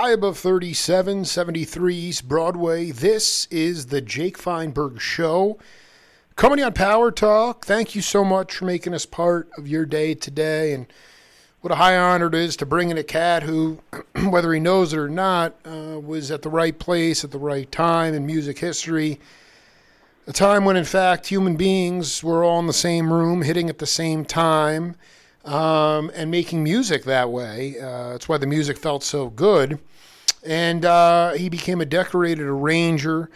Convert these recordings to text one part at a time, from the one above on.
High above 37, 73 East Broadway. This is the Jake Feinberg Show. Coming on Power Talk. Thank you so much for making us part of your day today. And what a high honor it is to bring in a cat who, whether he knows it or not, was at the right place at the right time in music history. A time when, in fact, human beings were all in the same room, hitting at the same time, and making music that way. That's why the music felt so good. And he became a decorated arranger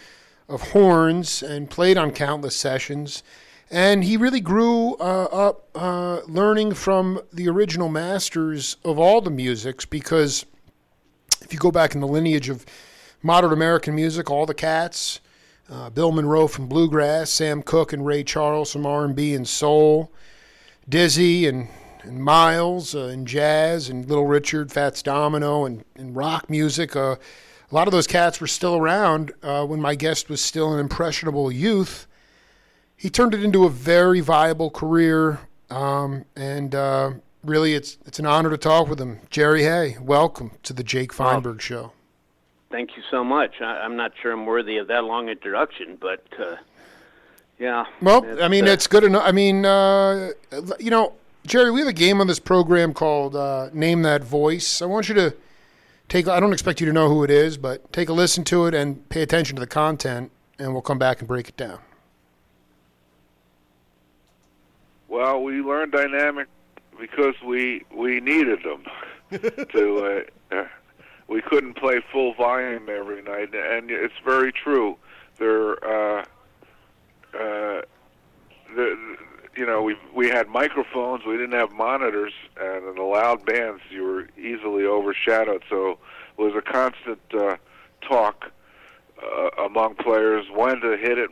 of horns and played on countless sessions. And he really grew up learning from the original masters of all the musics, because if you go back in the lineage of modern American music, all the cats, Bill Monroe from bluegrass, Sam Cooke and Ray Charles from R&B and soul, Dizzy and Miles in jazz, and Little Richard, Fats Domino, and rock music. A lot of those cats were still around when my guest was still an impressionable youth. He turned it into a very viable career, and really it's an honor to talk with him. Jerry Hay, welcome to the Jake Feinberg Show. Thank you so much. I'm not sure I'm worthy of that long introduction, but yeah. Well, I mean, it's good enough. I mean, Jerry, we have a game on this program called Name That Voice. I want you to I don't expect you to know who it is, but take a listen to it and pay attention to the content, and we'll come back and break it down. Well, we learned dynamic because we needed them to. We couldn't play full volume every night, and it's very true. We had microphones. We didn't have monitors, and in the loud bands, you were easily overshadowed. So it was a constant talk among players when to hit it,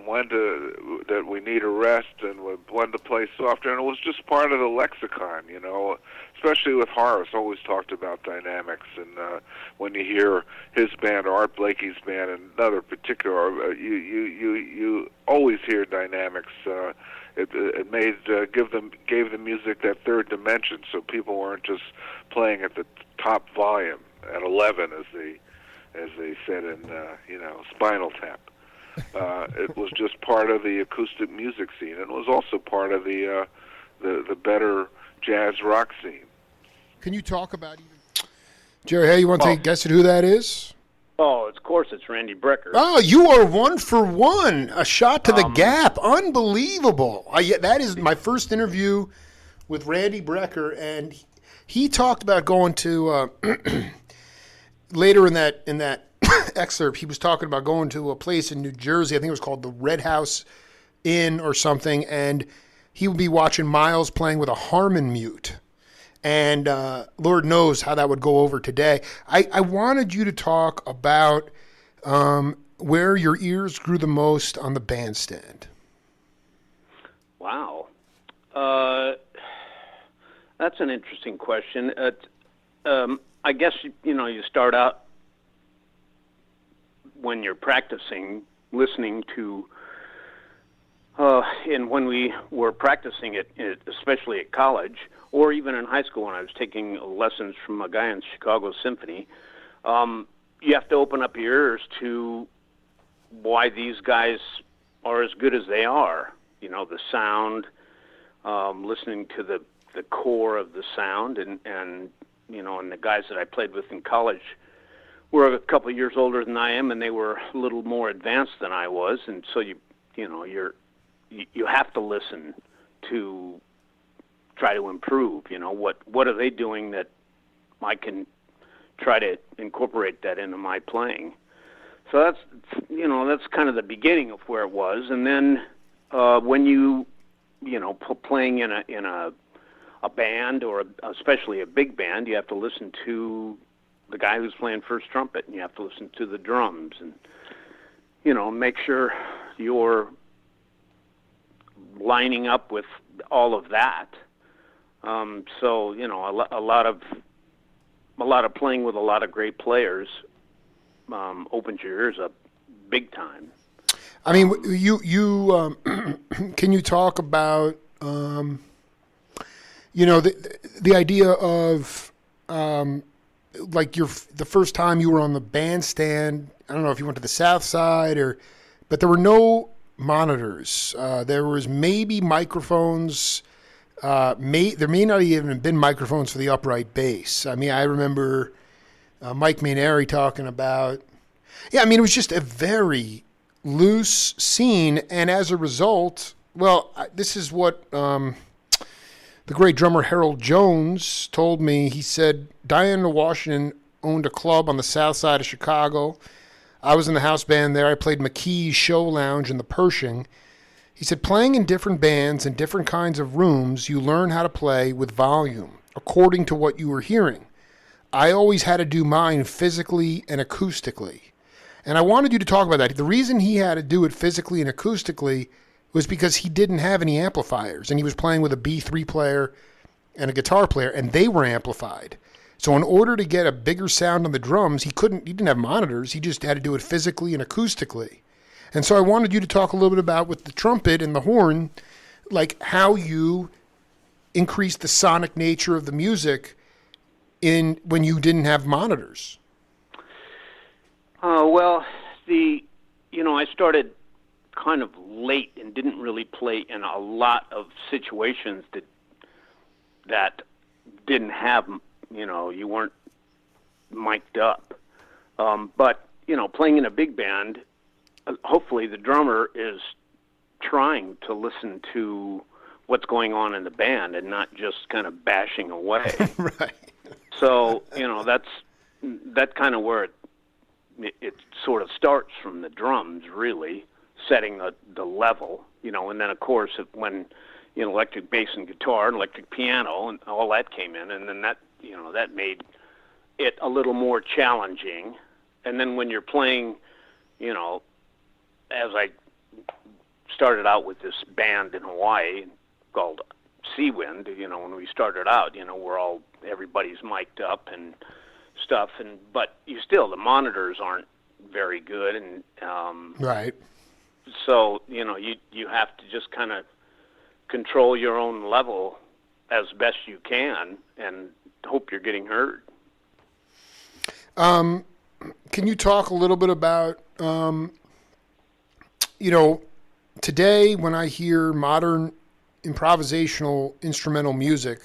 that we need a rest, and when to play softer. And it was just part of the lexicon, especially with Horace, always talked about dynamics. And when you hear his band, Art Blakey's band, and another particular, you always hear dynamics. It gave the music that third dimension, so people weren't just playing at the top volume at 11, as they said in Spinal Tap. It was just part of the acoustic music scene, and it was also part of the better jazz rock scene. Can you talk about Jerry? Hey, you want to take a guess at who that is? Oh, of course, it's Randy Brecker. Oh, you are 1 for 1. A shot to the gap. Unbelievable. That is my first interview with Randy Brecker, and he talked about going to later in that excerpt. He was talking about going to a place in New Jersey. I think it was called the Red House Inn or something, and he would be watching Miles playing with a Harmon mute. And Lord knows how that would go over today. I wanted you to talk about where your ears grew the most on the bandstand. Wow. That's an interesting question. I guess, you start out when you're practicing, listening to, and when we were practicing it, especially at college, or even in high school when I was taking lessons from a guy in Chicago Symphony, you have to open up your ears to why these guys are as good as they are. The sound, listening to the core of the sound, and the guys that I played with in college were a couple of years older than I am, and they were a little more advanced than I was, and so you have to listen to try to improve. What are they doing that I can try to incorporate that into my playing? So that's kind of the beginning of where it was, and then when playing in a band, or especially a big band, you have to listen to the guy who's playing first trumpet, and you have to listen to the drums, and make sure you're lining up with all of that. So a lot of playing with a lot of great players opens your ears up big time. I mean, you can you talk about the idea of like the first time you were on the bandstand. I don't know if you went to the South Side but there were no monitors. There was maybe microphones. There may not even have been microphones for the upright bass. I mean, I remember Mike Mainieri talking about. Yeah, I mean, it was just a very loose scene, and as a result, well, this is what the great drummer Harold Jones told me. He said Diana Washington owned a club on the south side of Chicago. I was in the house band there. I played McKee's Show Lounge in the Pershing. He said, playing in different bands and different kinds of rooms, you learn how to play with volume, according to what you were hearing. I always had to do mine physically and acoustically. And I wanted you to talk about that. The reason he had to do it physically and acoustically was because he didn't have any amplifiers, and he was playing with a B3 player and a guitar player, and they were amplified. So in order to get a bigger sound on the drums, he didn't have monitors. He just had to do it physically and acoustically. And so I wanted you to talk a little bit about, with the trumpet and the horn, like how you increased the sonic nature of the music when you didn't have monitors. Well, I started kind of late and didn't really play in a lot of situations that didn't have, you weren't mic'd up. But, playing in a big band, hopefully the drummer is trying to listen to what's going on in the band and not just kind of bashing away. Right. So, that's kind of where it sort of starts from the drums, really, setting the level, and then, of course, when electric bass and guitar and electric piano and all that came in, and then that made it a little more challenging. And then when you're playing, as I started out with this band in Hawaii called Seawind, when we started out, everybody's mic'd up and stuff, but the monitors aren't very good, and right. So you have to just kind of control your own level as best you can and hope you're getting heard. Can you talk a little bit about today when I hear modern improvisational instrumental music,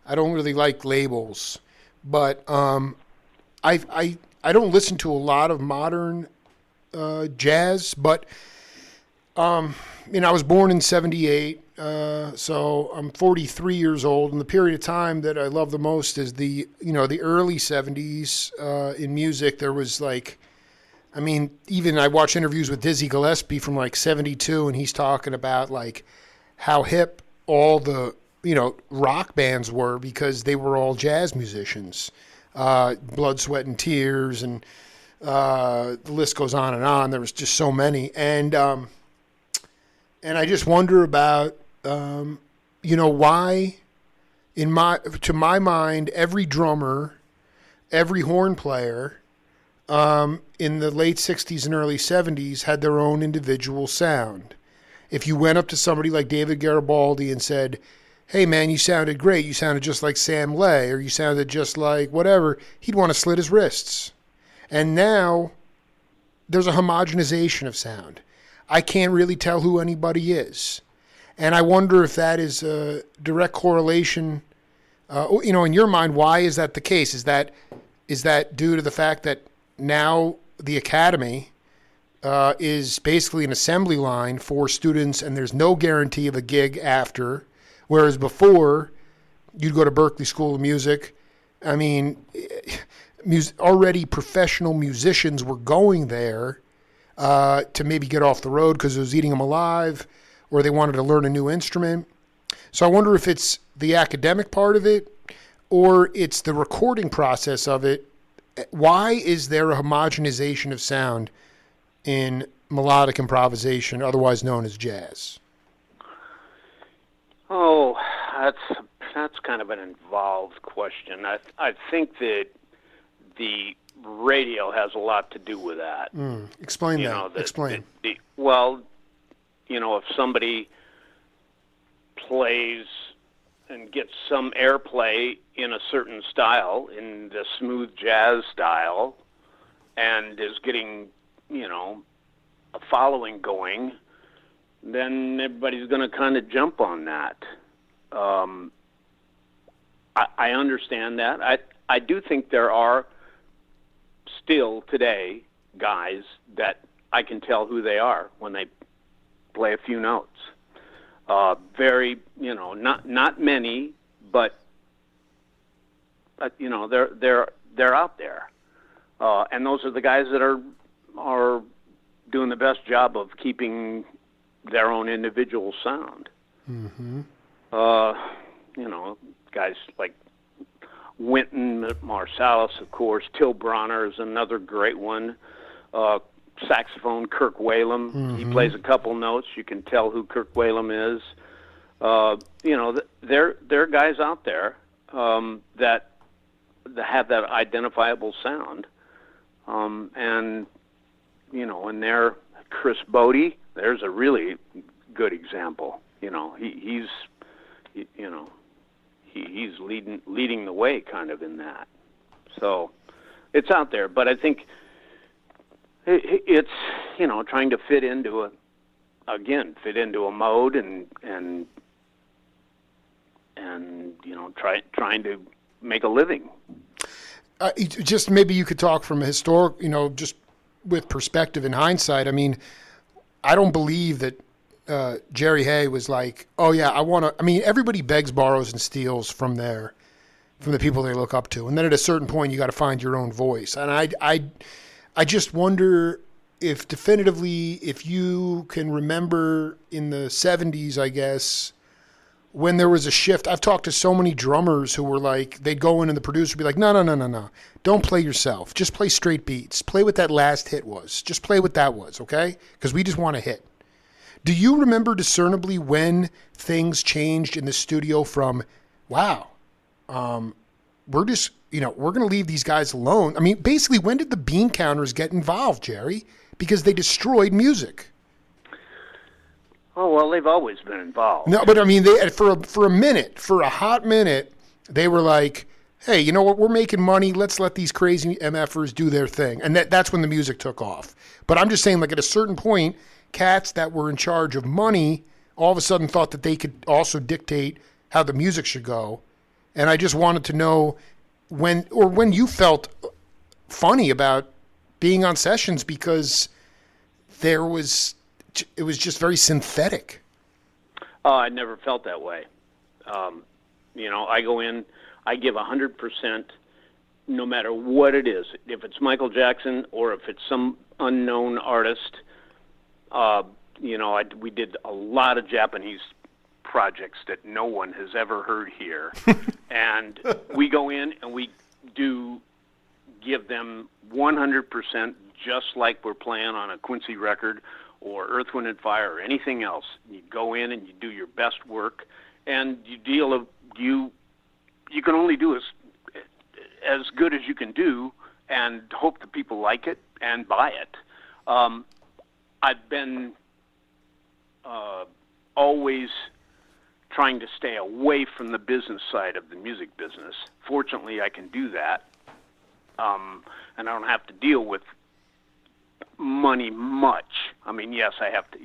I don't really like labels, but I don't listen to a lot of modern jazz, but I was born in 1978, so I'm 43 years old, and the period of time that I love the most is the early 1970s in music. There was even I watch interviews with Dizzy Gillespie from 1972, and he's talking about how hip all the rock bands were because they were all jazz musicians. Blood, Sweat, and Tears, and the list goes on and on. There was just so many, and I just wonder about why, to my mind, every drummer, every horn player, in the late 60s and early 70s had their own individual sound. If you went up to somebody like David Garibaldi and said, hey, man, you sounded great. You sounded just like Sam Lay, or you sounded just like whatever, he'd want to slit his wrists. And now there's a homogenization of sound. I can't really tell who anybody is. And I wonder if that is a direct correlation. In your mind, why is that the case? Is that due to the fact that now the academy is basically an assembly line for students, and there's no guarantee of a gig after? Whereas before, you'd go to Berklee School of Music. I mean, already professional musicians were going there to maybe get off the road because it was eating them alive, or they wanted to learn a new instrument. So I wonder if it's the academic part of it, or it's the recording process of it. Why is there a homogenization of sound in melodic improvisation, otherwise known as jazz? Oh, that's kind of an involved question. I think that the radio has a lot to do with that. Explain that. Explain. If somebody plays and gets some airplay in a certain style, in the smooth jazz style, and is getting, a following going, then everybody's going to kind of jump on that. I understand that. I do think there are still today guys that I can tell who they are when they play a few notes. Very, not many, but they're out there, and those are the guys that are doing the best job of keeping their own individual sound. Mm-hmm. Guys like Wynton Marsalis, of course. Till Bronner is another great one. Saxophone, Kirk Whalum. Mm-hmm. He plays a couple notes. You can tell who Kirk Whalum is. There are guys out there that have that identifiable sound. And there, Chris Bodie, there's a really good example. He's leading the way kind of in that. So it's out there, but I think it's trying to fit into a mode and trying to make a living. Just maybe you could talk from a historic, just with perspective and hindsight. I mean, I don't believe that Jerry Hay was like, oh yeah, everybody begs, borrows, and steals from the people they look up to. And then at a certain point, you got to find your own voice. And I just wonder if definitively, if you can remember in the 70s, I guess, when there was a shift. I've talked to so many drummers who were like, they'd go in and the producer would be like, no. Don't play yourself. Just play straight beats. Play what that last hit was. Just play what that was, okay? Because we just want a hit. Do you remember discernibly when things changed in the studio from, wow, we're just, we're going to leave these guys alone? I mean, basically, when did the bean counters get involved, Jerry? Because they destroyed music. Oh, well, they've always been involved. No, but I mean, for a hot minute, they were like, hey, you know what? We're making money. Let's let these crazy MFers do their thing. And that's when the music took off. But I'm just saying, like, at a certain point, cats that were in charge of money all of a sudden thought that they could also dictate how the music should go. And I just wanted to know when you felt funny about being on sessions because it was just very synthetic. I never felt that way. I go in, I give 100% no matter what it is. If it's Michael Jackson or if it's some unknown artist, we did a lot of Japanese projects that no one has ever heard here. And we go in and we do give them 100% just like we're playing on a Quincy record or Earth, Wind, and Fire or anything else. You go in and you do your best work, and you can only do as good as you can do and hope that people like it and buy it. I've been always trying to stay away from the business side of the music business. Fortunately, I can do that, and I don't have to deal with money much. I mean, yes, I have to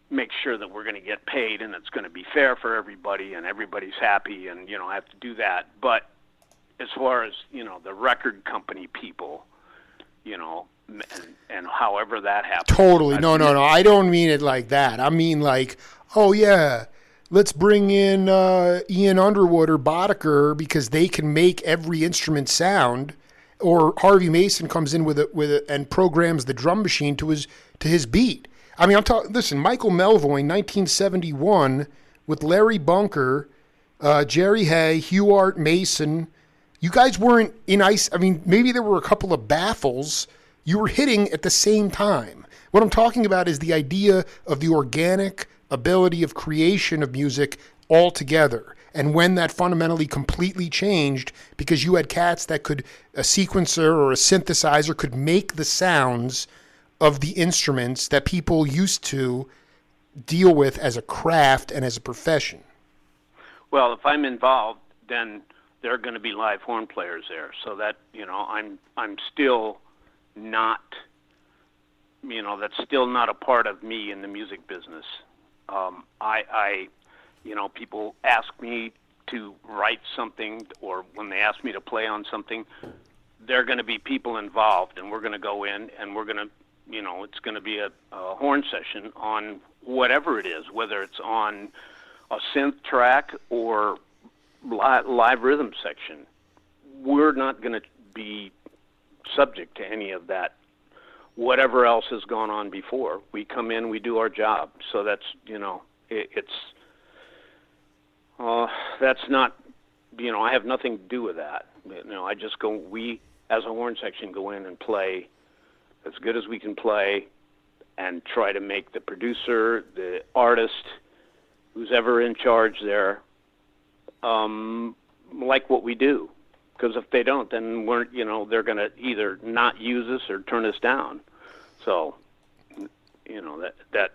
make sure that we're going to get paid and it's going to be fair for everybody and everybody's happy, and I have to do that. But as far as the record company people, and however that happens. Totally. No. I don't mean it like that. I mean like, oh yeah, let's bring in Ian Underwood or Boddicker because they can make every instrument sound. Or Harvey Mason comes in with it and programs the drum machine to his beat. I mean, listen, Michael Melvoin, 1971, with Larry Bunker, Jerry Hay, Hugh Art Mason. You guys weren't in ice. I mean, maybe there were a couple of baffles. You were hitting at the same time. What I'm talking about is the idea of the organic ability of creation of music all together. And when that fundamentally completely changed, because you had cats that a sequencer or a synthesizer could make the sounds of the instruments that people used to deal with as a craft and as a profession. Well, if I'm involved, then there are going to be live horn players there. So that, I'm still not, that's still not a part of me in the music business. People ask me to write something, or when they ask me to play on something, there are going to be people involved, and we're going to go in and we're going to, it's going to be a horn session on whatever it is, whether it's on a synth track or live rhythm section. We're not going to be subject to any of that. Whatever else has gone on before, we come in, we do our job. So that's, that's not, I have nothing to do with that. I just go, we as a horn section go in and play as good as we can play and try to make the producer, the artist, who's ever in charge there, like what we do. Because if they don't, then they're going to either not use us or turn us down. So, that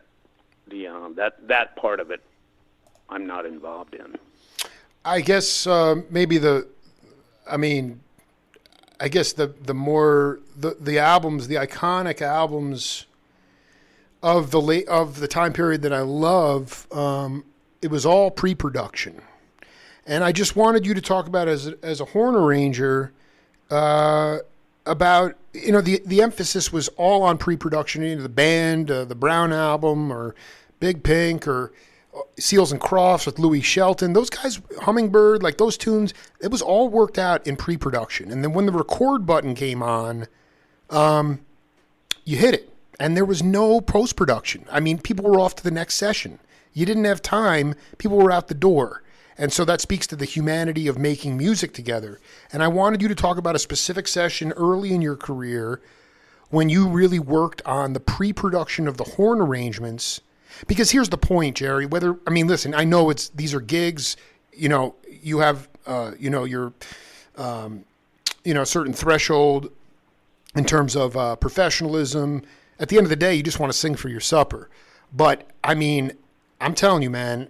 part of it, I'm not involved in. I guess maybe the albums, the iconic albums of the time period that I love, it was all pre-production. And I just wanted you to talk about as a horn arranger about the emphasis was all on pre-production. The band, the Brown album, or Big Pink, or Seals and Crofts with Louis Shelton. Those guys, Hummingbird, like those tunes, it was all worked out in pre-production. And then when the record button came on, you hit it, and there was no post-production. I mean, people were off to the next session. You didn't have time. People were out the door. And so that speaks to the humanity of making music together. And I wanted you to talk about a specific session early in your career when you really worked on the pre-production of the horn arrangements. Because here's the point, Jerry, listen, I know these are gigs, you have, your, certain threshold in terms of professionalism. At the end of the day, you just want to sing for your supper. But I'm telling you, man,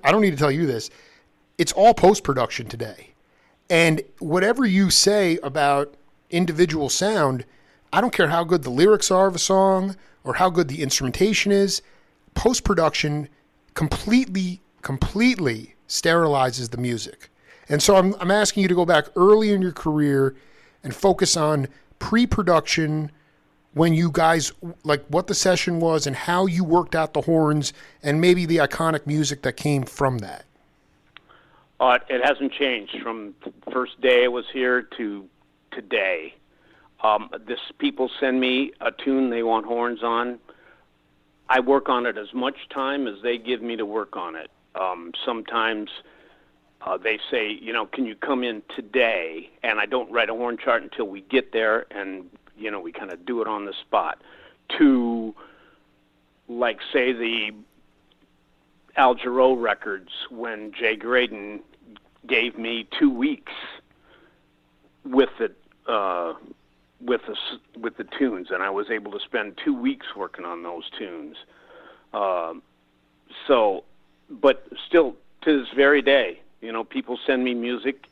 I don't need to tell you this. It's all post-production today. And whatever you say about individual sound, I don't care how good the lyrics are of a song or how good the instrumentation is, post-production completely sterilizes the music. And so I'm asking you to go back early in your career and focus on pre-production, when you guys, like what the session was and how you worked out the horns and maybe the iconic music that came from that. It hasn't changed from the first day I was here to today. People send me a tune they want horns on. I work on it as much time as they give me to work on it. Sometimes they say, can you come in today? And I don't write a horn chart until we get there, and we kind of do it on the spot. To, like, say, the Al Jarreau records, when Jay Graydon gave me 2 weeks with the tunes, and I was able to spend 2 weeks working on those tunes. But still, to this very day, people send me music.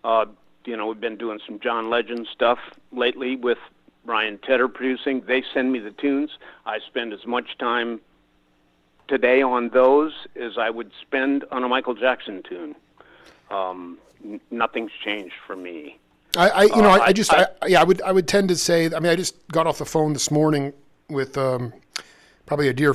We've been doing some John Legend stuff lately with Ryan Tedder producing. They send me the tunes. I spend as much time today on those as I would spend on a Michael Jackson tune. Nothing's changed for me. I would tend to say, I just got off the phone this morning with probably a dear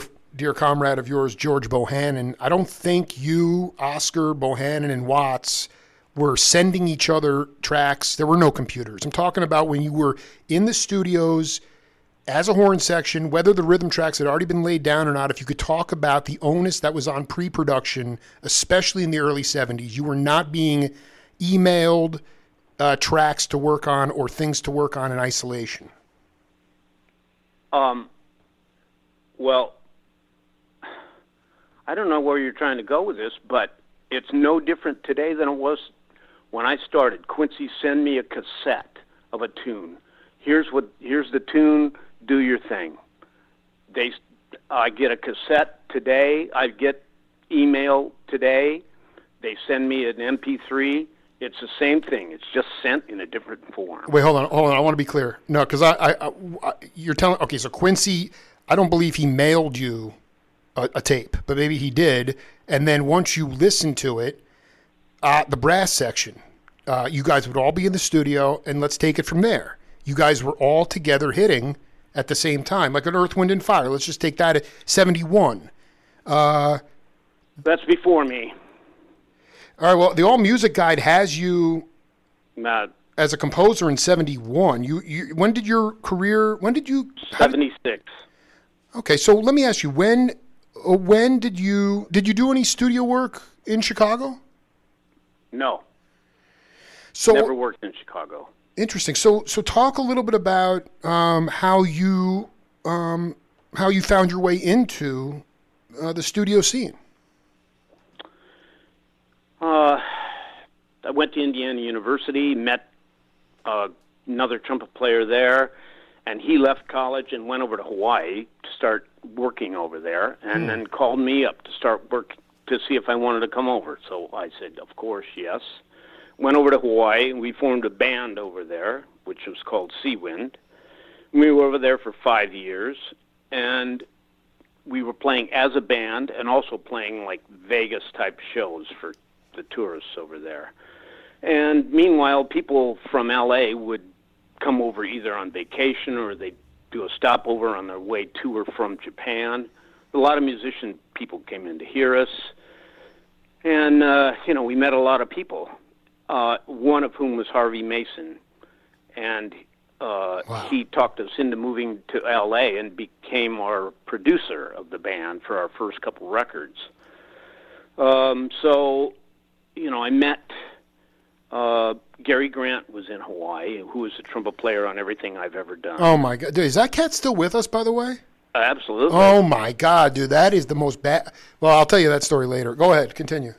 comrade of yours, George Bohannon. I don't think you, Oscar, Bohannon, and Watts were sending each other tracks. There were no computers. I'm talking about when you were in the studios as a horn section, whether the rhythm tracks had already been laid down or not. If you could talk about the onus that was on pre-production, especially in the early 70s, you were not being emailed tracks to work on or things to work on in isolation. Well, I don't know where you're trying to go with this, but it's no different today than it was when I started. Quincy, send me a cassette of a tune. Here's the tune, do your thing. I get a cassette today, I get email today, they send me an MP3. It's the same thing. It's just sent in a different form. Wait, hold on. I want to be clear. No, because you're telling. Okay, so Quincy, I don't believe he mailed you a tape, but maybe he did. And then once you listen to it, the brass section, you guys would all be in the studio, and let's take it from there. You guys were all together hitting at the same time, like an Earth, Wind, and Fire. Let's just take that at 71. That's before me. All right, well, the All Music Guide has you as a composer in 71. When did you 76. Okay, so let me ask you, when did you do any studio work in Chicago? No. So never worked in Chicago. Interesting. So talk a little bit about how you found your way into the studio scene. I went to Indiana University, met another trumpet player there, and he left college and went over to Hawaii to start working over there, and then called me up to start work to see if I wanted to come over. So I said, of course, yes. Went over to Hawaii, and we formed a band over there, which was called Seawind. We were over there for 5 years, and we were playing as a band and also playing like Vegas-type shows for the tourists over there. And meanwhile, people from L.A. would come over either on vacation or they'd do a stopover on their way to or from Japan. A lot of musician people came in to hear us. And, we met a lot of people, one of whom was Harvey Mason. And Wow. He talked us into moving to L.A. and became our producer of the band for our first couple records. I met Gary Grant was in Hawaii, who was a trumpet player on everything I've ever done. Oh, my God. Dude, is that cat still with us, by the way? Absolutely. Oh, my God, dude. That is the most bad. Well, I'll tell you that story later. Go ahead. Continue.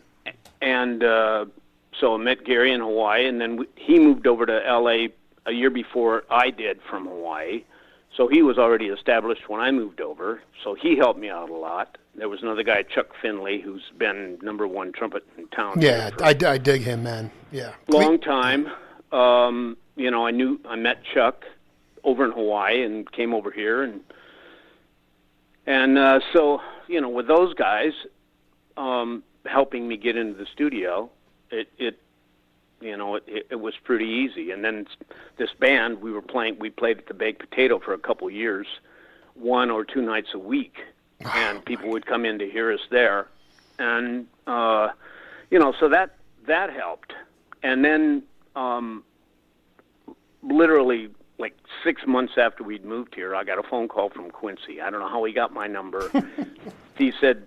And so I met Gary in Hawaii, and then he moved over to L.A. a year before I did from Hawaii. So he was already established when I moved over, so he helped me out a lot. There was another guy, Chuck Finley, who's been #1 trumpet in town. Yeah, I dig him, man. Yeah. Long time. I met Chuck over in Hawaii and came over here, and with those guys helping me get into the studio, it was pretty easy. And then this band we played at the Baked Potato for a couple years, 1 or 2 nights a week, and people would come in to hear us there, and so that helped. And then literally like 6 months after we'd moved here, I got a phone call from Quincy. I don't know how he got my number. He said,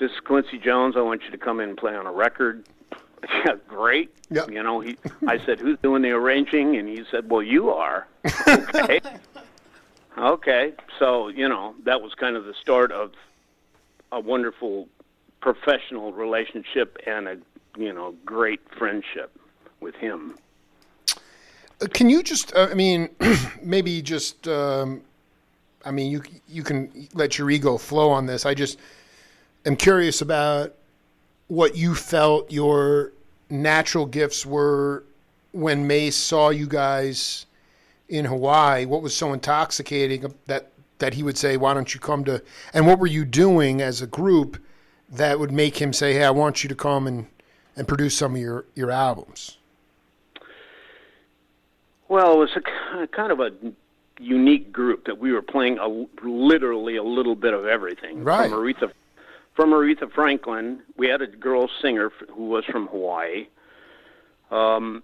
"This is Quincy Jones. I want you to come in and play on a record." Yeah, great. Yep. I said, "Who's doing the arranging?" And he said, "Well, you are." Okay. Okay. So, that was kind of the start of a wonderful professional relationship and a, great friendship with him. Can you just, maybe just, you can let your ego flow on this. I just am curious about what you felt your natural gifts were when Mace saw you guys in Hawaii. What was so intoxicating that he would say, "Why don't you come to," and what were you doing as a group that would make him say, "Hey, I want you to come and produce some of your albums"? Well, it was a kind of a unique group that we were playing literally a little bit of everything. Right. From Aretha Franklin, we had a girl singer who was from Hawaii. So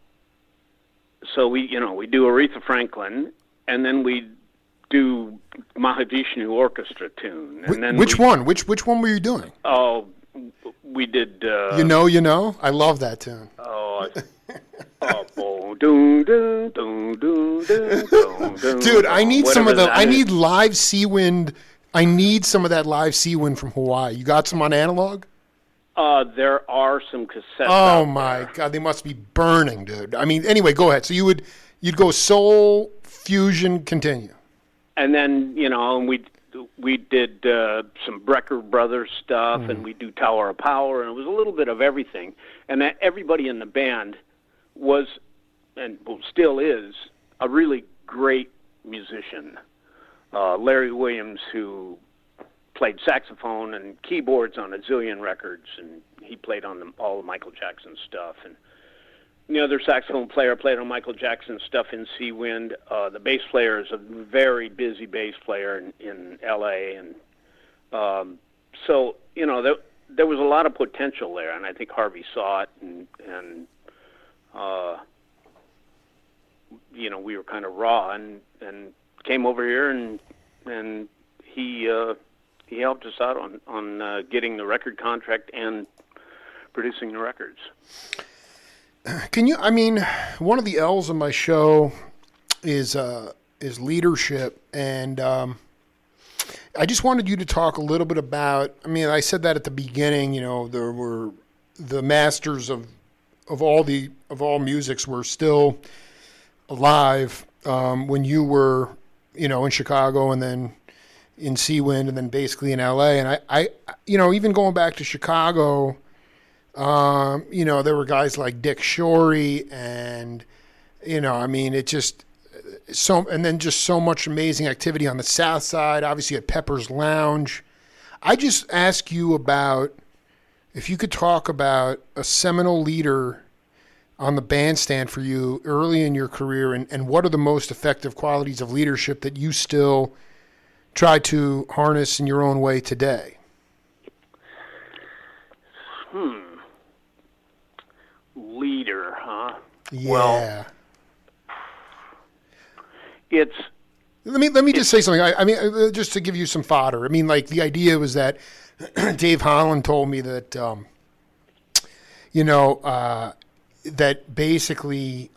we do Aretha Franklin, and then we do Mahavishnu orchestra tune. And then which one? Which one were you doing? Oh, we did. You know. I love that tune. Dude, I need some of the. I need live Seawind. I need some of that live Seawind from Hawaii. You got some on analog? There are some cassettes. Oh my God, they must be burning, dude. Anyway, go ahead. So you'd go soul, fusion, continue. And then, and we did some Brecker Brothers stuff, and we do Tower of Power, and it was a little bit of everything. And that everybody in the band was, and still is, a really great musician. Larry Williams, who played saxophone and keyboards on a zillion records, and he played on all of Michael Jackson's stuff. And the other saxophone player played on Michael Jackson's stuff in Seawind. The bass player is a very busy bass player in L.A. And so, there was a lot of potential there, and I think Harvey saw it, and we were kind of raw, and came over here, and he helped us out on getting the record contract and producing the records. One of the L's of my show is leadership, and I just wanted you to talk a little bit about, I said that at the beginning, there were the masters of all musics were still alive when you were, in Chicago, and then in Seawind, and then basically in LA. And I even going back to Chicago, there were guys like Dick Shorey, and it just and then just so much amazing activity on the South Side, obviously at Pepper's Lounge. I just ask you about if you could talk about a seminal leader on the bandstand for you early in your career, and what are the most effective qualities of leadership that you still try to harness in your own way today? Leader, huh? Yeah. Well, it's... Let me just say something. Just to give you some fodder. The idea was that Dave Holland told me that, that basically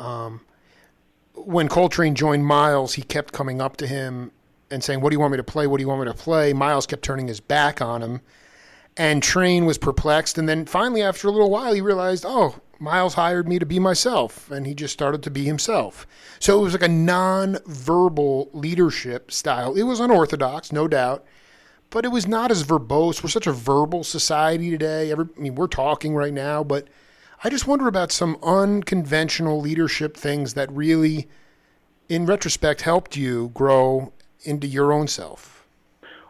when Coltrane joined Miles, he kept coming up to him and saying, "What do you want me to play? What do you want me to play?" Miles kept turning his back on him, and Train was perplexed. And then finally, after a little while, he realized, oh, Miles hired me to be myself, and he just started to be himself. So it was like a non-verbal leadership style. It was unorthodox, no doubt, but it was not as verbose. We're such a verbal society today. We're talking right now, but I just wonder about some unconventional leadership things that really, in retrospect, helped you grow into your own self.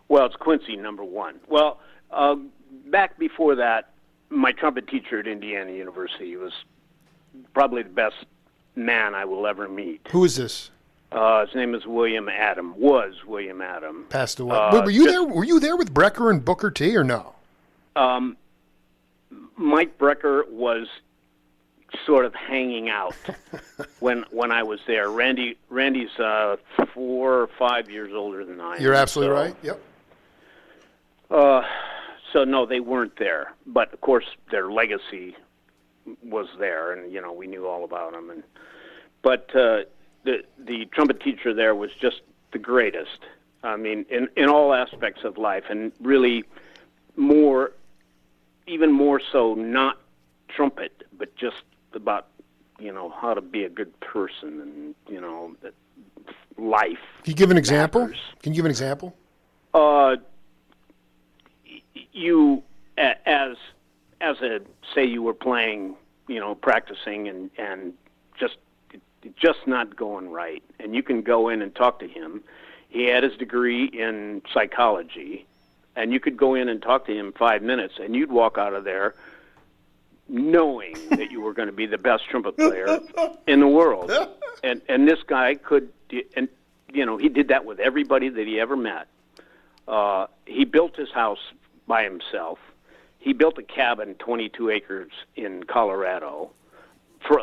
Well, it's Quincy, number one. Well, back before that, my trumpet teacher at Indiana University was probably the best man I will ever meet. Who is this? His name is William Adam. Was William Adam. Passed away. Were you there? Were you there with Brecker and Booker T, or no? Mike Brecker was sort of hanging out when I was there. Randy's 4 or 5 years older than I am. You're absolutely right. Yep. So no, they weren't there. But of course, their legacy was there, and we knew all about them. But the trumpet teacher there was just the greatest. In all aspects of life, and really even more so, not trumpet, but just about how to be a good person, and that life. Can you give an example? Matters. Can you give an example? You as say you were playing, practicing, and just not going right, and you can go in and talk to him. He had his degree in psychology, and you could go in and talk to him 5 minutes, and you'd walk out of there knowing that you were going to be the best trumpet player in the world. And this guy could, and he did that with everybody that he ever met. He built his house by himself. He built a cabin, 22 acres in Colorado, for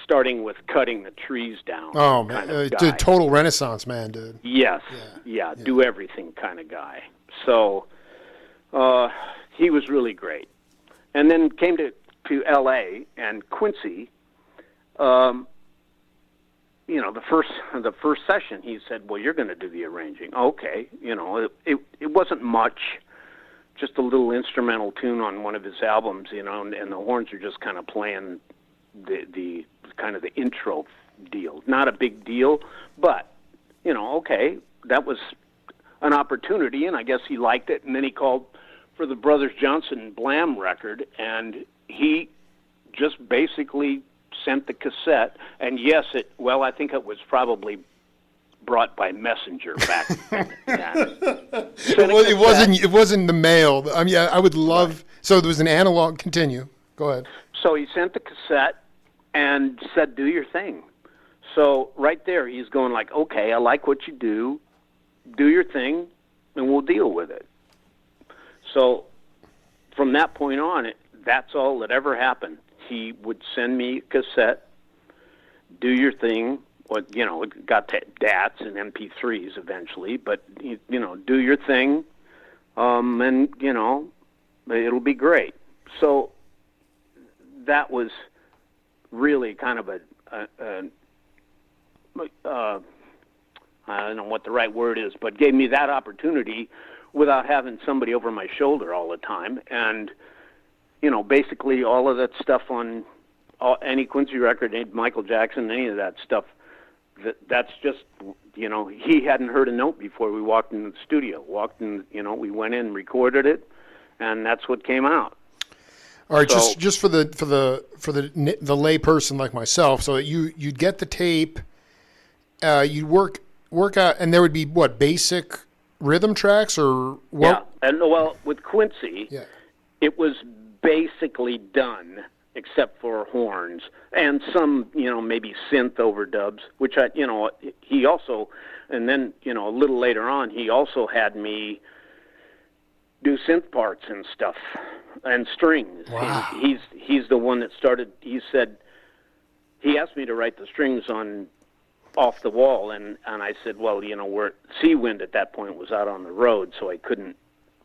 starting with cutting the trees down. Oh man, a total Renaissance man, dude. Yes, yeah, do everything kind of guy. So he was really great. And then came to L.A. and Quincy. The first session, he said, "Well, you're going to do the arranging." Okay, it wasn't much, just a little instrumental tune on one of his albums, and the horns are just kind of playing the kind of the intro deal. Not a big deal, but okay, that was an opportunity, and I guess he liked it, and then he called for the Brothers Johnson Blam record, and he just basically sent the cassette, and yes, I think it was probably brought by messenger back then. It wasn't the mail. I mean, I would love, right. So there was an analog, continue. Go ahead. So he sent the cassette and said, do your thing. So right there, he's going like, okay, I like what you do your thing, and we'll deal with it. So from that point on, that's all that ever happened. He would send me a cassette, do your thing, it got to DATs and MP3s eventually, but, do your thing, and, it'll be great. So that was really kind of I don't know what the right word is, but gave me that opportunity without having somebody over my shoulder all the time. And, basically all of that stuff on any Quincy record, Michael Jackson, any of that stuff, that's just, he hadn't heard a note before we walked in the studio. We went in, recorded it, and that's what came out. All right, so, just for the lay person like myself, so you'd get the tape, you'd work out, and there would be basic rhythm tracks or what? Yeah, and with Quincy, it was basically done except for horns and some, maybe synth overdubs, which he also, and then, a little later on, he also had me do synth parts and stuff and strings. Wow. He's the one that started. He asked me to write the strings on Off the Wall, and I said, well, Seawind at that point was out on the road, so I couldn't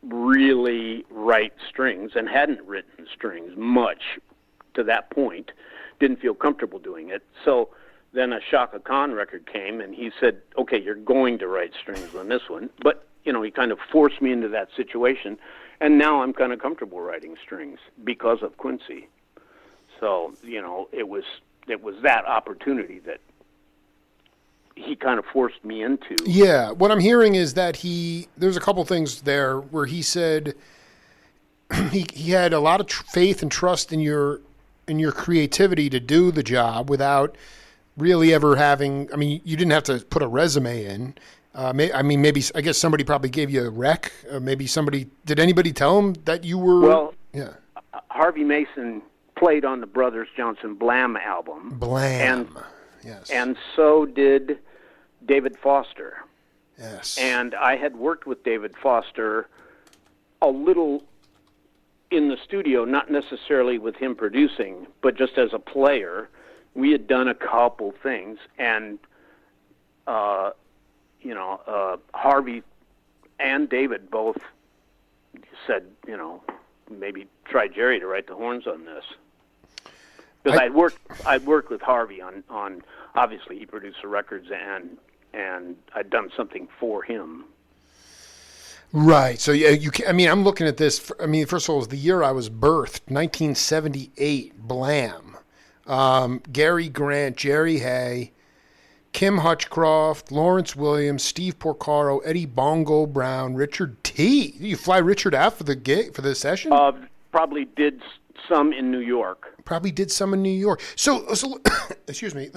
really write strings and hadn't written strings much to that point. Didn't feel comfortable doing it. So then a Shaka Khan record came, and he said, okay, you're going to write strings on this one. But, he kind of forced me into that situation, and now I'm kind of comfortable writing strings because of Quincy. So, it was that opportunity that he kind of forced me into. Yeah, what I'm hearing is that there's a couple things there where he said he had a lot of faith and trust in your creativity to do the job without really ever having. I mean, you didn't have to put a resume in. Maybe I guess somebody probably gave you a rec. Maybe somebody did. Anybody tell him that you were? Well, yeah. Harvey Mason played on the Brothers Johnson Blam album. Blam. Yes. And so did David Foster. Yes. And I had worked with David Foster a little in the studio, not necessarily with him producing, but just as a player. We had done a couple things, and Harvey and David both said, maybe try Jerry to write the horns on this. Because I'd worked with Harvey on obviously he produced the records, and I'd done something for him. Right. So yeah, I'm looking at this. First of all, it was the year I was birthed, 1978. Blam. Gary Grant, Jerry Hay, Kim Hutchcroft, Lawrence Williams, Steve Porcaro, Eddie Bongo Brown, Richard T. Did you fly Richard out for the gig, for the session? Probably did some in New York. So excuse me.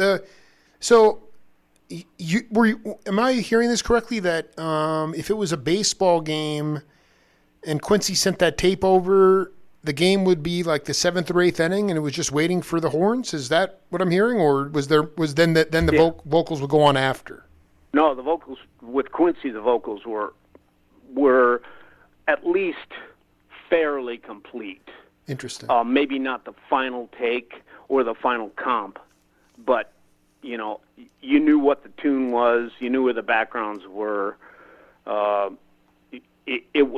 Am I hearing this correctly that if it was a baseball game and Quincy sent that tape over, the game would be like the 7th or 8th inning and it was just waiting for the horns? Is that what I'm hearing, or was the vocals would go on after? No, the vocals with Quincy, the vocals were at least fairly complete. Interesting. Maybe not the final take or the final comp, but you knew what the tune was, you knew where the backgrounds were. It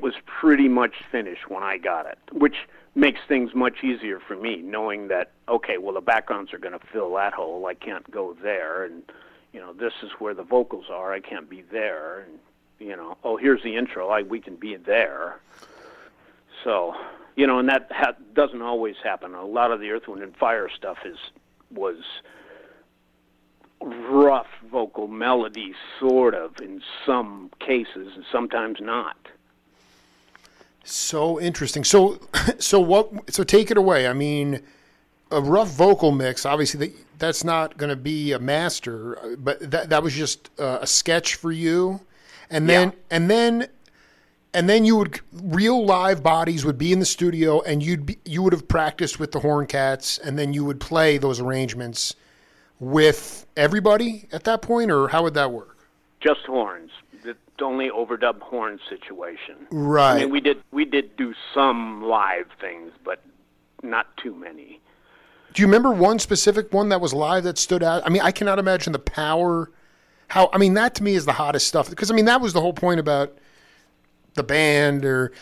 was pretty much finished when I got it, which makes things much easier for me, knowing that, okay, well, the backgrounds are going to fill that hole. I can't go there, and, this is where the vocals are. I can't be there, and, here's the intro. We can be there. So, and that doesn't always happen. A lot of the Earth, Wind, and Fire stuff was rough vocal melody, sort of, in some cases, and sometimes not. So interesting. So take it away. I mean, a rough vocal mix, obviously that's not going to be a master, but that was just a sketch for you. And then you would, real live bodies would be in the studio, and you would have practiced with the horn cats, and then you would play those arrangements with everybody at that point, or how would that work? Just horns. The only overdub horn situation. Right. I mean, we did do some live things, but not too many. Do you remember one specific one that was live that stood out? I mean, I cannot imagine the power. That to me is the hottest stuff, because that was the whole point about the band, or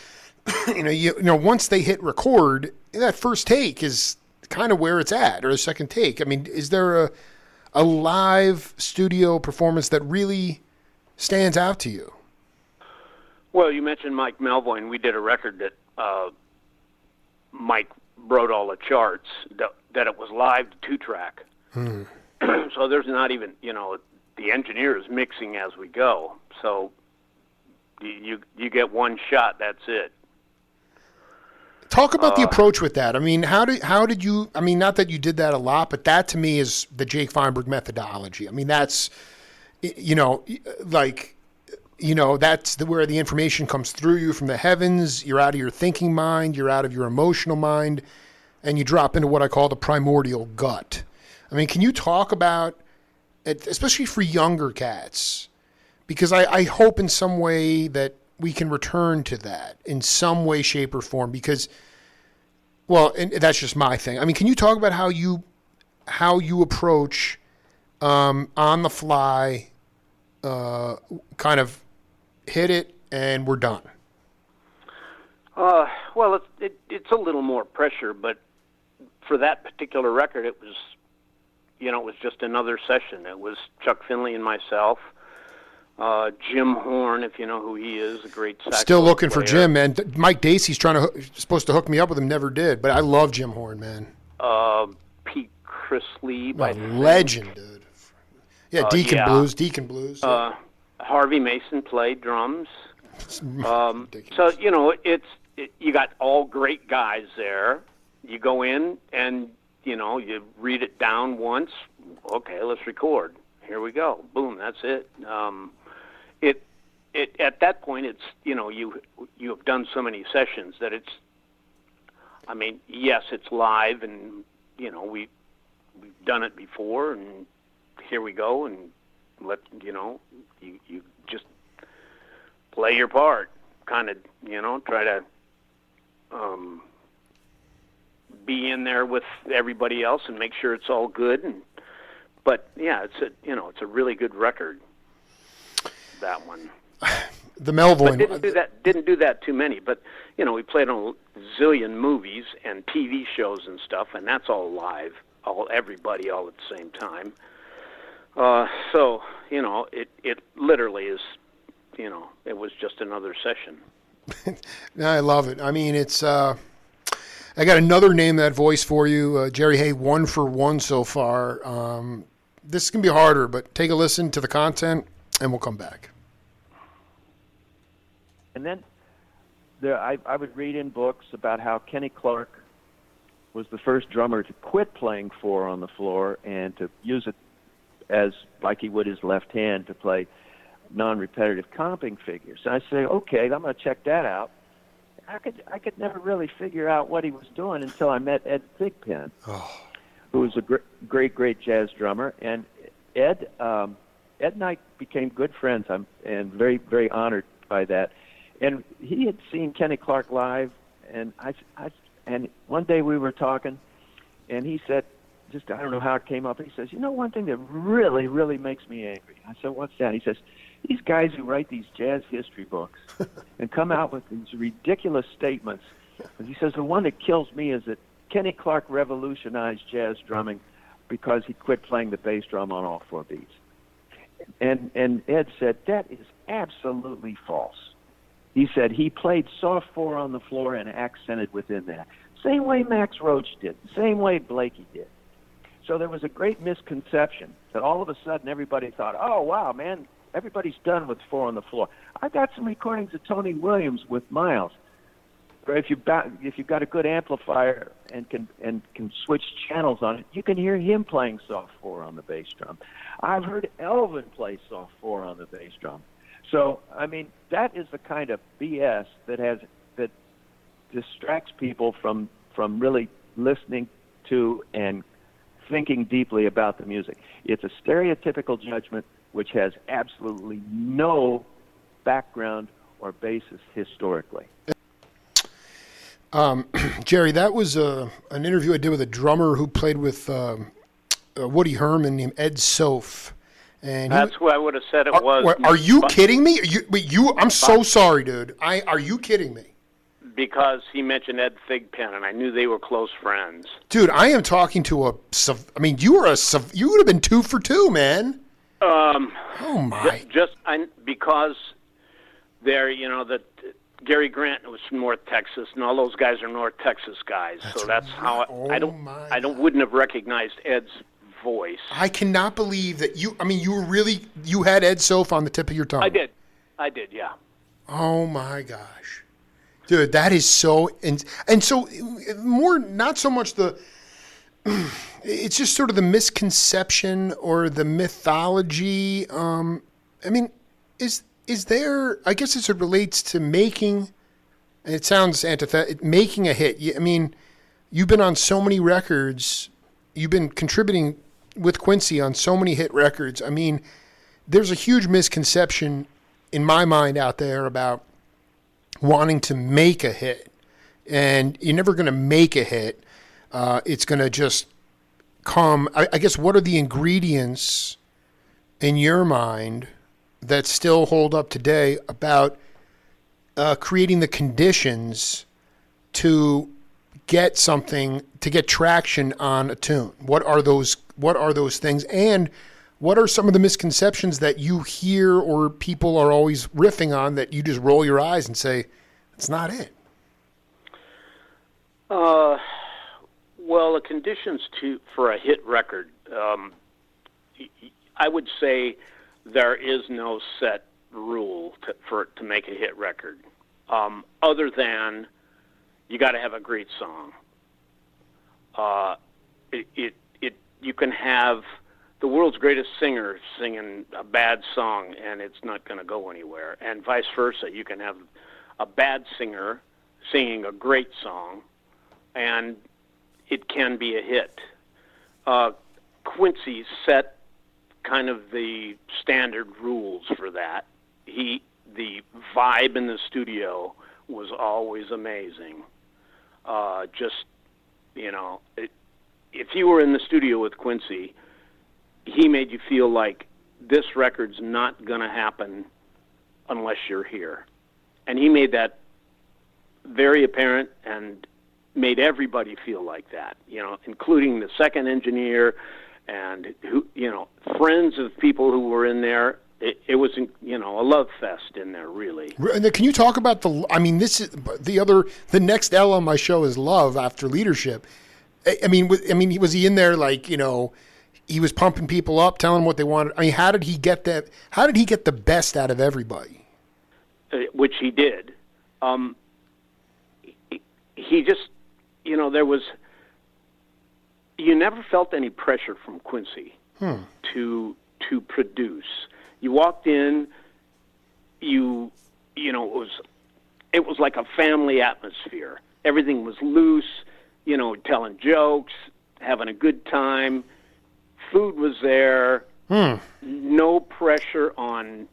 once they hit record, that first take is kind of where it's at, or the second take. I mean, is there a live studio performance that really stands out to you? Well, you mentioned Mike Melvoin. We did a record that Mike wrote all the charts, that it was live to 2-track. So there's not even, the engineer is mixing as we go. So you get one shot, that's it. Talk about the approach with that. I mean, how did you, not that you did that a lot, but that to me is the Jake Feinberg methodology. I mean, that's, that's where the information comes through you from the heavens. You're out of your thinking mind, you're out of your emotional mind, and you drop into what I call the primordial gut. I mean, can you talk about it, especially for younger cats? Because I hope in some way that we can return to that in some way, shape, or form. Because, and that's just my thing. I mean, can you talk about how you approach on the fly, kind of hit it and we're done? Well, it's a little more pressure, but for that particular record, it was, it was just another session. It was Chuck Finley and myself. Jim Horn, if you know who he is, a great saxophone Still looking player. for Jim, man. Mike Dacey's supposed to hook me up with him, never did. But I love Jim Horn, man. Pete Chrisley, legend, dude. Yeah, Deacon Blues. Harvey Mason played drums. So you got all great guys there. You go in and you read it down once. Okay, let's record. Here we go. Boom, that's it. It at that point, it's you have done so many sessions that it's. I mean, yes, it's live, and we've done it before, and here we go, and you just play your part, kind of try to be in there with everybody else and make sure it's all good. But yeah, it's a really good record. That one. The Melvoin. But didn't do that too many. But we played on a zillion movies and TV shows and stuff, and that's all live, everybody all at the same time. So it literally is, it was just another session. I love it. I mean, it's. I got another name that voice for you, Jerry Hay. 1 for 1 so far. This can be harder, but take a listen to the content, and we'll come back. And then I would read in books about how Kenny Clark was the first drummer to quit playing 4 on the floor and to use it as like he would his left hand to play non-repetitive comping figures. And I say, okay, I'm going to check that out. I could never really figure out what he was doing until I met Ed Thigpen, who was a great jazz drummer. And Ed and I became good friends. I'm very, very honored by that. And he had seen Kenny Clark live, and and one day we were talking, and he said, I don't know how it came up. He says, one thing that really, really makes me angry. I said, what's that? He says, these guys who write these jazz history books and come out with these ridiculous statements. And he says, the one that kills me is that Kenny Clark revolutionized jazz drumming because he quit playing the bass drum on all 4 beats. And Ed said, that is absolutely false. He said he played soft 4 on the floor and accented within that. Same way Max Roach did, same way Blakey did. So there was a great misconception that all of a sudden everybody thought, oh, wow, man, everybody's done with four on the floor. I got some recordings of Tony Williams with Miles. Or if you've got a good amplifier and can switch channels on it, you can hear him playing soft four on the bass drum. I've heard Elvin play soft four on the bass drum. So, I mean, that is the kind of BS that distracts people from really listening to and thinking deeply about the music. It's a stereotypical judgment which has absolutely no background or basis historically. Jerry, that was an interview I did with a drummer who played with Woody Herman named Ed Soph. And that's who I would have said it was. Are you kidding me? I'm so sorry, dude. Are you kidding me? Because he mentioned Ed Thigpen, and I knew they were close friends. Dude, I am talking to you would have been 2 for 2, man. Oh my! Because they're that Gary Grant was from North Texas, and all those guys are North Texas guys. That's how I wouldn't have recognized Ed's voice. I cannot believe that you had Ed Soph on the tip of your tongue. I did, yeah. Oh my gosh. Dude, that is so, and so more, not so much it's just sort of the misconception or the mythology. Is there, I guess as it relates to making, and it sounds antithetic, making a hit. I mean, you've been on so many records, you've been contributing with Quincy on so many hit records. I mean, there's a huge misconception in my mind out there about wanting to make a hit, and you're never going to make a hit. It's going to just come. I guess, what are the ingredients in your mind that still hold up today about creating the conditions to get something, to get traction on a tune? What are those things, and what are some of the misconceptions that you hear or people are always riffing on that you just roll your eyes and say, it's not it? Well, the conditions for a hit record, I would say there is no set rule to make a hit record, other than you got to have a great song. You can have the world's greatest singer singing a bad song, and it's not going to go anywhere. And vice versa. You can have a bad singer singing a great song, and it can be a hit. Quincy set kind of the standard rules for that. The vibe in the studio was always amazing. If you were in the studio with Quincy, he made you feel like this record's not going to happen unless you're here. And he made that very apparent and made everybody feel like that, including the second engineer and friends of people who were in there. It was, a love fest in there, really. And can you talk about this is the next L on my show is Love After Leadership. Was he in there he was pumping people up, telling them what they wanted? I mean, how did he get that? How did he get the best out of everybody? Which he did. He just, there was. You never felt any pressure from Quincy to produce. You walked in. It was like a family atmosphere. Everything was loose. Telling jokes, having a good time. Food was there. No pressure on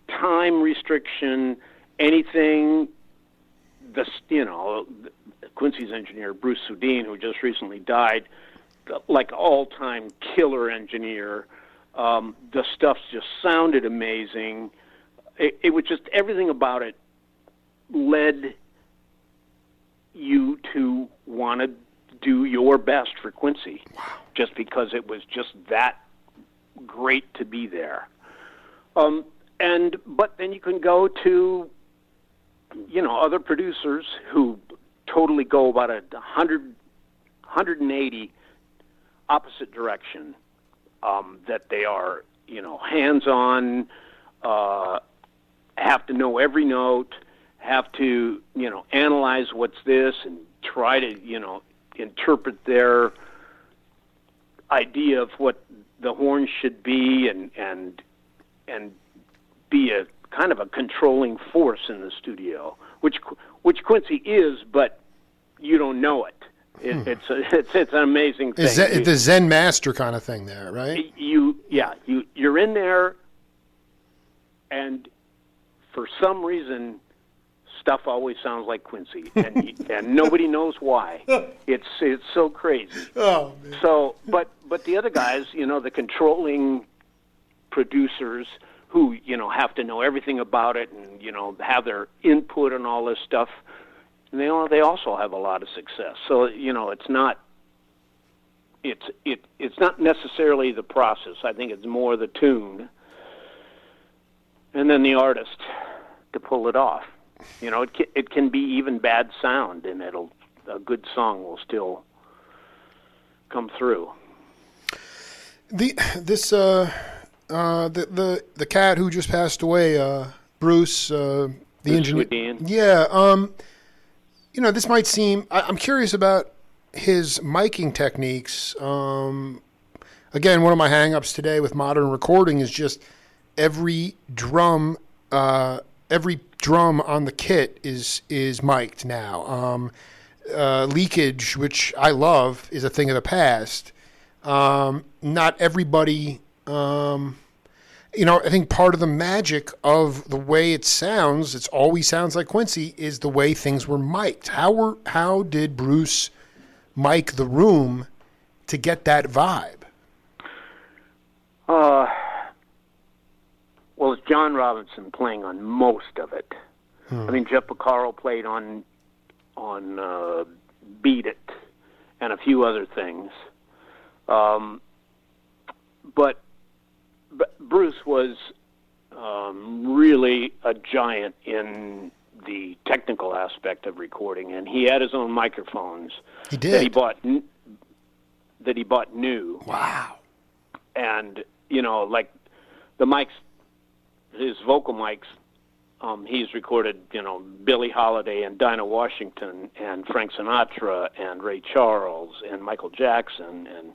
time restriction, anything. Quincy's engineer, Bruce Sudine, who just recently died, like all-time killer engineer. The stuff just sounded amazing. It was just, everything about it led you to want to do your best for Quincy. Wow. Just because it was just that great to be there. But then you can go to, other producers who totally go about 180 opposite direction. That they are, hands-on, have to know every note, have to, analyze what's this and try to, interpret their idea of what the horn should be and be a kind of a controlling force in the studio, which Quincy is, but you don't know it. It's an amazing thing. It's the Zen master kind of thing there, right? You're in there, and for some reason, stuff always sounds like Quincy, and nobody knows why. It's so crazy. Oh, man. So, but the other guys, the controlling producers who have to know everything about it and have their input on all this stuff. They also have a lot of success. So it's not necessarily the process. I think it's more the tune, and then the artist to pull it off. It can be even bad sound, and a good song will still come through. The cat who just passed away, Bruce, the engineer. Swedien. Yeah. This might seem. I'm curious about his miking techniques. Again, one of my hang-ups today with modern recording is just every drum on the kit is mic'd now. Leakage, which I love, is a thing of the past. Not everybody. I think part of the magic of the way it sounds, it always sounds like Quincy, is the way things were mic'd. How did Bruce mic the room to get that vibe? Well, it's John Robinson playing on most of it. I mean, Jeff Porcaro played on Beat It and a few other things. But Bruce was really a giant in the technical aspect of recording, and he had his own microphones. He did. That he bought new. Wow. And like the mics, his vocal mics. He's recorded, Billie Holiday and Dinah Washington and Frank Sinatra and Ray Charles and Michael Jackson and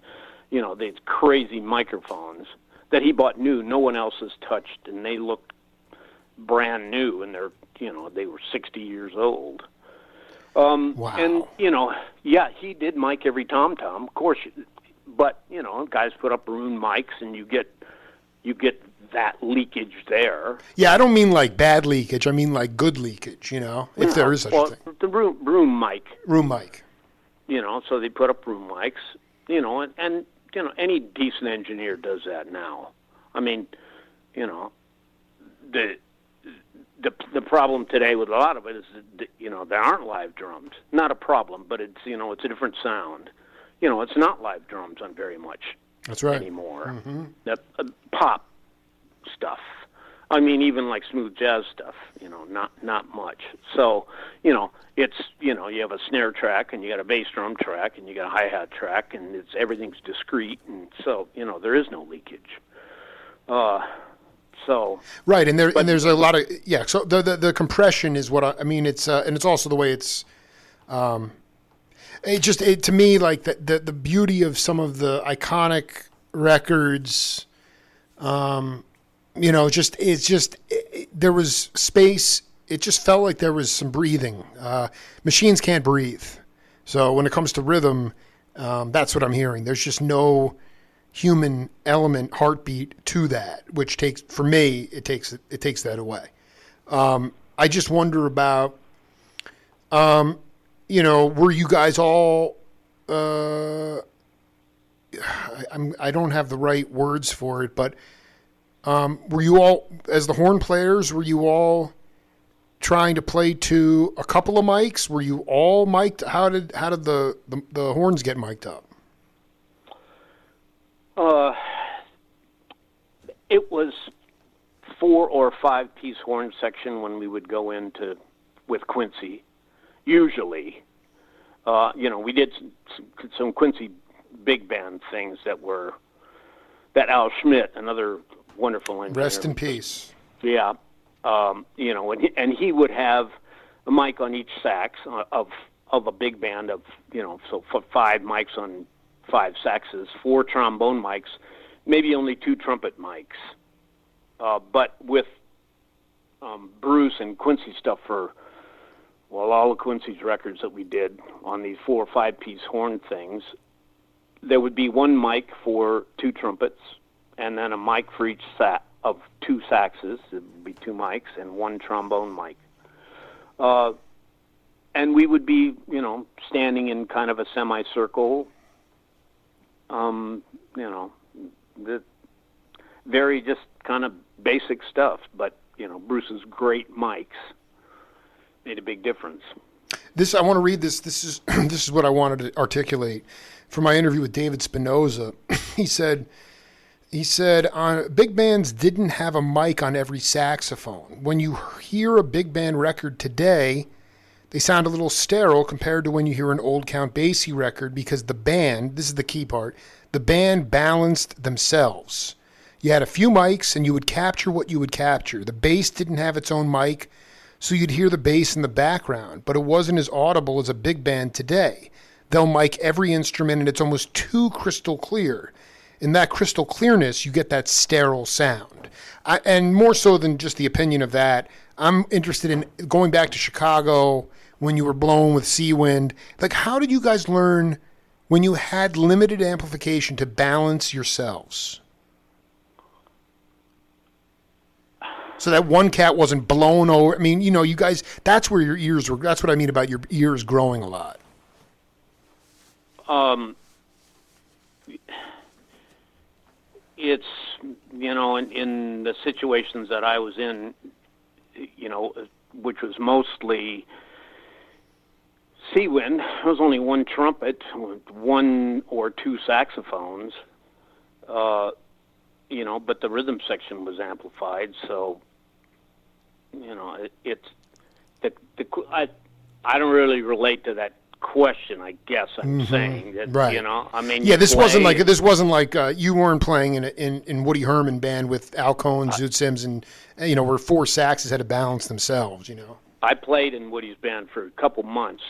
these crazy microphones that he bought new. No one else has touched, and they looked brand new, and they were 60 years old. Wow. And he did mic every tom-tom, of course, but guys put up room mics, and you get that leakage there. Yeah, I don't mean like bad leakage. I mean like good leakage. If there is such a thing. The room mic. Room mic. So they put up room mics. And any decent engineer does that now. I mean, the problem today with a lot of it is that, there aren't live drums. Not a problem, but it's it's a different sound. It's not live drums on very much. That's right. Anymore. Mm-hmm. That pop stuff. I mean, even like smooth jazz stuff. Not much. So it's you have a snare track and you got a bass drum track and you got a hi-hat track and everything's discrete, and so there is no leakage. Right, and there's a lot of So the compression is what I mean. It's and it's also the way it's. To me, like the beauty of some of the iconic records. There was space. It just felt like there was some breathing. Machines can't breathe. So when it comes to rhythm, that's what I'm hearing. There's just no human element, heartbeat to that, which takes that away. I just wonder about, were you guys all, I don't have the right words for it, but were you all, as the horn players, were you all trying to play to a couple of mics? Were you all mic'd? How did the horns get mic'd up? It was 4 or 5 piece horn section when we would go into with Quincy. Usually, we did some Quincy big band things that Al Schmidt, another wonderful engineer. Rest in peace. Yeah. And he would have a mic on each sax of a big band of, so for 5 mics on 5 saxes, 4 trombone mics, maybe only 2 trumpet mics. But with Bruce and Quincy stuff for, all of Quincy's records that we did on these 4 or 5-piece horn things, there would be 1 mic for 2 trumpets, and then a mic for each of 2 saxes. It would be 2 mics and 1 trombone mic. And we would be, standing in kind of a semicircle, very just kind of basic stuff. But, Bruce's great mics made a big difference. I want to read this. This is what I wanted to articulate from my interview with David Spinoza. He said, big bands didn't have a mic on every saxophone. When you hear a big band record today, they sound a little sterile compared to when you hear an old Count Basie record, because the band, this is the key part, the band balanced themselves. You had a few mics and you would capture what you would capture. The bass didn't have its own mic, so you'd hear the bass in the background, but it wasn't as audible as a big band today. They'll mic every instrument and it's almost too crystal clear. In that crystal clearness, you get that sterile sound. And more so than just the opinion of that, I'm interested in going back to Chicago when you were blowing with Seawind. Like, how did you guys learn when you had limited amplification to balance yourselves? So that one cat wasn't blown over. I mean, you guys, that's where your ears were. That's what I mean about your ears growing a lot. It's, in the situations that I was in, which was mostly Seawind, there was only 1 trumpet, 1 or 2 saxophones, but the rhythm section was amplified, so, I don't really relate to that question, I guess I'm saying that, right. Yeah, this wasn't like you weren't playing in Woody Herman band with Al Cohn, Zoot Sims, and where 4 saxes had to balance themselves. I played in Woody's band for a couple months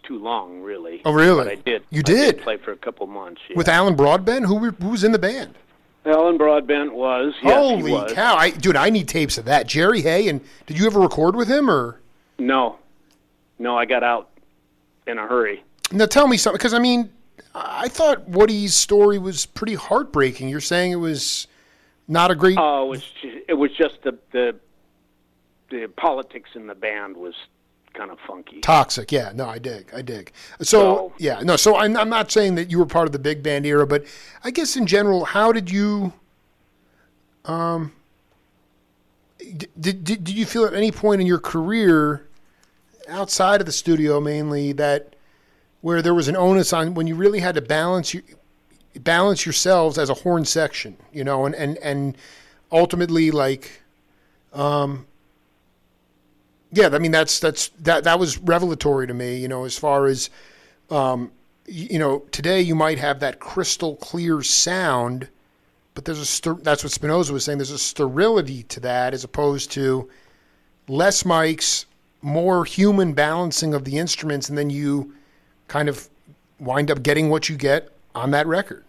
too long, really. Oh, really? But I did. You did? I did play for a couple months. Yeah. With Alan Broadbent? Who was in the band? Alan Broadbent was. Yes, Holy he was. cow! I need tapes of that. Jerry Hay, and did you ever record with him or? No, I got out in a hurry. Now tell me something, because I thought Woody's story was pretty heartbreaking. You're saying it was not a great. Oh, it was just the politics in the band was kind of funky. Toxic, yeah. No, I dig. So yeah, no. So I'm not saying that you were part of the big band era, but I guess in general, how did you? Did you feel at any point in your career, outside of the studio mainly, that where there was an onus on when you really had to balance yourselves as a horn section, and ultimately like. Yeah, that was revelatory to me, as far as, today you might have that crystal clear sound, but that's what Spinoza was saying. There's a sterility to that as opposed to less mics, more human balancing of the instruments, and then you kind of wind up getting what you get on that record.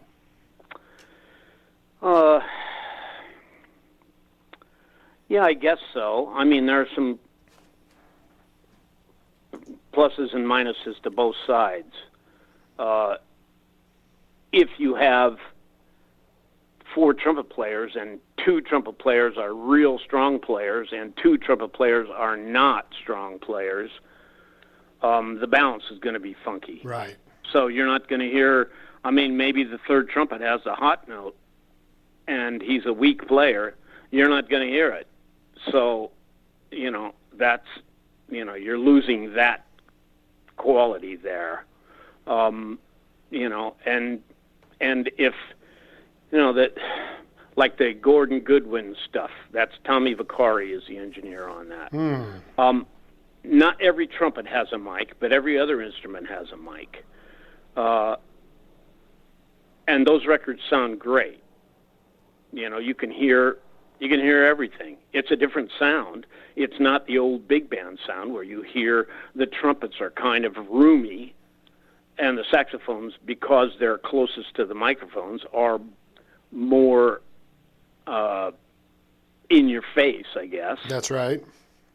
Yeah, I guess so. There are some pluses and minuses to both sides. If you have 4 trumpet players and 2 trumpet players are real strong players and 2 trumpet players are not strong players, the balance is going to be funky. Right. So you're not going to hear, maybe the 3rd trumpet has a hot note and he's a weak player. You're not going to hear it. So, that's, you're losing that quality there. And if, that, like the Gordon Goodwin stuff, that's Tommy Vicari is the engineer on that. Not every trumpet has a mic, but every other instrument has a mic. and those records sound great. You can hear everything. It's a different sound. It's not the old big band sound where you hear the trumpets are kind of roomy, and the saxophones, because they're closest to the microphones, are more in your face, I guess. That's right.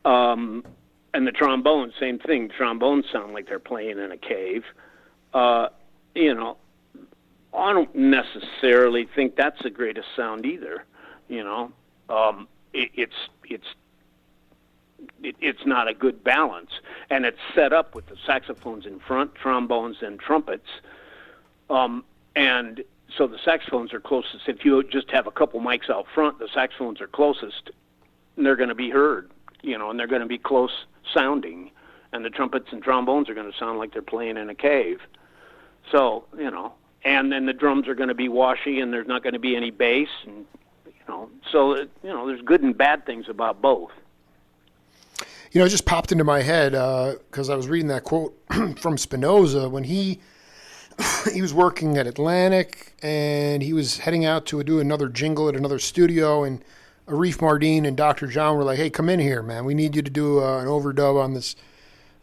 And the trombones, same thing. Trombones sound like they're playing in a cave. I don't necessarily think that's the greatest sound either. It's not a good balance, and it's set up with the saxophones in front, trombones, and trumpets, and so the saxophones are closest. If you just have a couple mics out front, the saxophones are closest, and they're going to be heard, and they're going to be close sounding, and the trumpets and trombones are going to sound like they're playing in a cave. So, and then the drums are going to be washy, and there's not going to be any bass, and so there's good and bad things about both. It just popped into my head because I was reading that quote from Spinoza when he was working at Atlantic, and he was heading out to do another jingle at another studio, and Arif Mardin and Dr. John were like, "Hey, come in here, man. We need you to do an overdub on this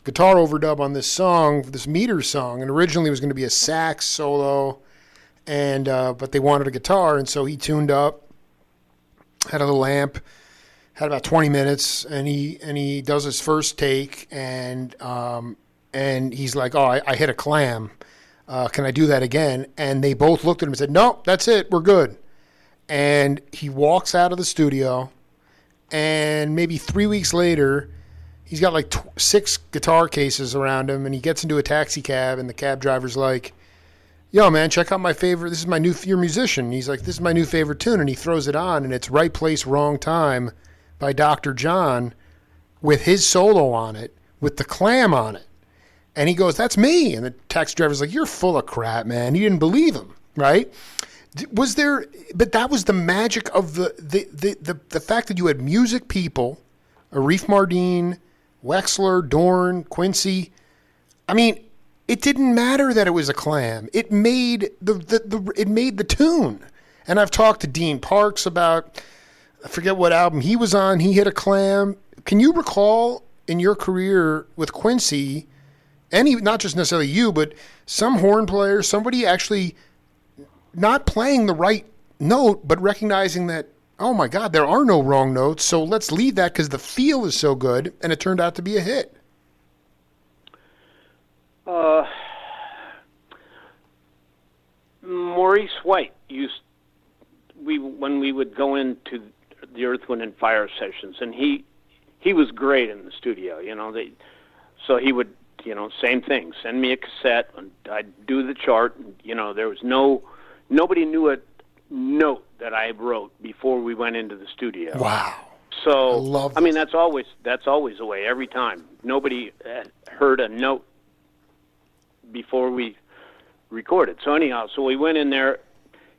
guitar overdub on this song, this meter song." And originally it was going to be a sax solo, and but they wanted a guitar, and so he tuned up, had a little amp, had about 20 minutes, and he does his first take, and he's like, "Oh, I hit a clam. Can I do that again?" And they both looked at him and said, "No, that's it. We're good." And he walks out of the studio, and maybe 3 weeks later, he's got like 6 guitar cases around him, and he gets into a taxi cab, and the cab driver's like, "Yo, man, check out my favorite. This is my new. You're a musician." And he's like, "This is my new favorite tune," and he throws it on, and it's "Right Place, Wrong Time" by Dr. John, with his solo on it, with the clam on it. And he goes, "That's me." And the taxi driver's like, "You're full of crap, man." He didn't believe him, right? Was there? But that was the magic of the fact that you had music people, Arif Mardin, Wexler, Dorn, Quincy. I mean, it didn't matter that it was a clam. It made it made the tune. And I've talked to Dean Parks about, I forget what album he was on. He hit a clam. Can you recall in your career with Quincy, not just necessarily you, but some horn player, somebody actually not playing the right note, but recognizing that, oh my God, there are no wrong notes, so let's leave that because the feel is so good, and it turned out to be a hit? Maurice White when we would go into the Earth, Wind, and Fire sessions, and he was great in the studio, so he would, same thing, send me a cassette, and I'd do the chart, and, there was nobody knew a note that I wrote before we went into the studio. Wow. So, I love I mean, that's always the way every time. Nobody heard a note before we recorded. So anyhow, we went in there,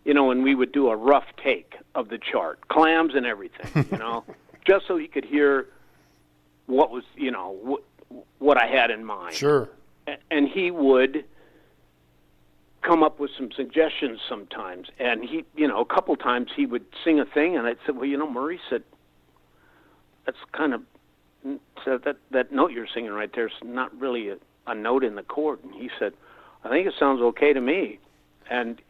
and we would do a rough take of the chart, clams and everything, just so he could hear what was, what I had in mind. Sure. And he would come up with some suggestions sometimes. And he, a couple times he would sing a thing, and I'd say, "Well, Maurice said, that's kind of, so that note you're singing right there is not really a note in the chord." And he said, "I think it sounds okay to me." And,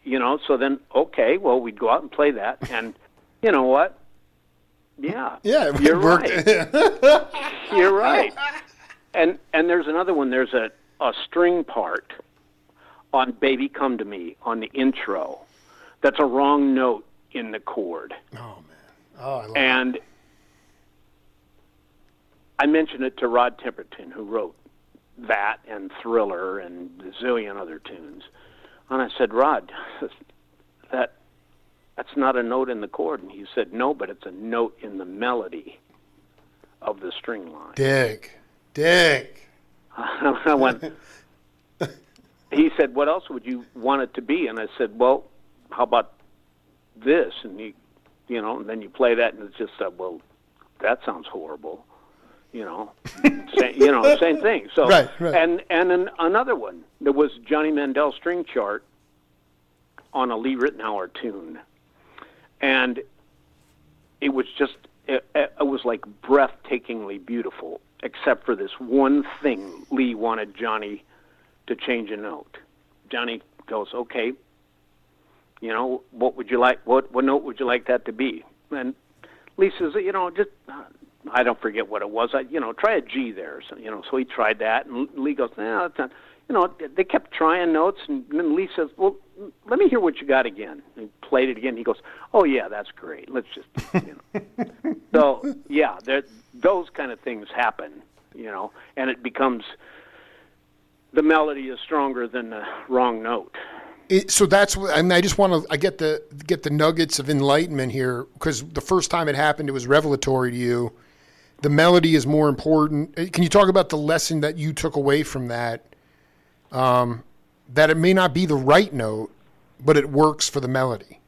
so then, okay, well, we'd go out and play that. And you know what? Yeah, you're right. You're right. And there's another one. There's a string part on "Baby Come to Me" on the intro. That's a wrong note in the chord. Oh, man. Oh, I love and I mentioned it to Rod Temperton, who wrote that and Thriller and a zillion other tunes. And I said, "Rod, that's not a note in the chord." And he said, "No, but it's a note in the melody of the string line." Dig. I went, he said, "What else would you want it to be?" And I said, "Well, how about this?" And and then you play that, and it's just, well, that sounds horrible. Same thing. So, right. And another one, there was Johnny Mandel's string chart, on a Lee Ritenour tune, and it was just it was like breathtakingly beautiful, except for this one thing. Lee wanted Johnny to change a note. Johnny goes, okay, what would you like? What note would you like that to be? And Lee says, just I don't forget what it was. Try a G there. So, so he tried that, and Lee goes, no, it's not. They kept trying notes, and then Lee says, well, let me hear what you got again. And he played it again. He goes, oh, yeah, that's great. Let's just, So, yeah, those kind of things happen, and it becomes, the melody is stronger than the wrong note. So that's, and I just want to, I get the nuggets of enlightenment here, because the first time it happened, it was revelatory to you. The melody is more important. Can you talk about the lesson that you took away from that? That it may not be the right note, but it works for the melody.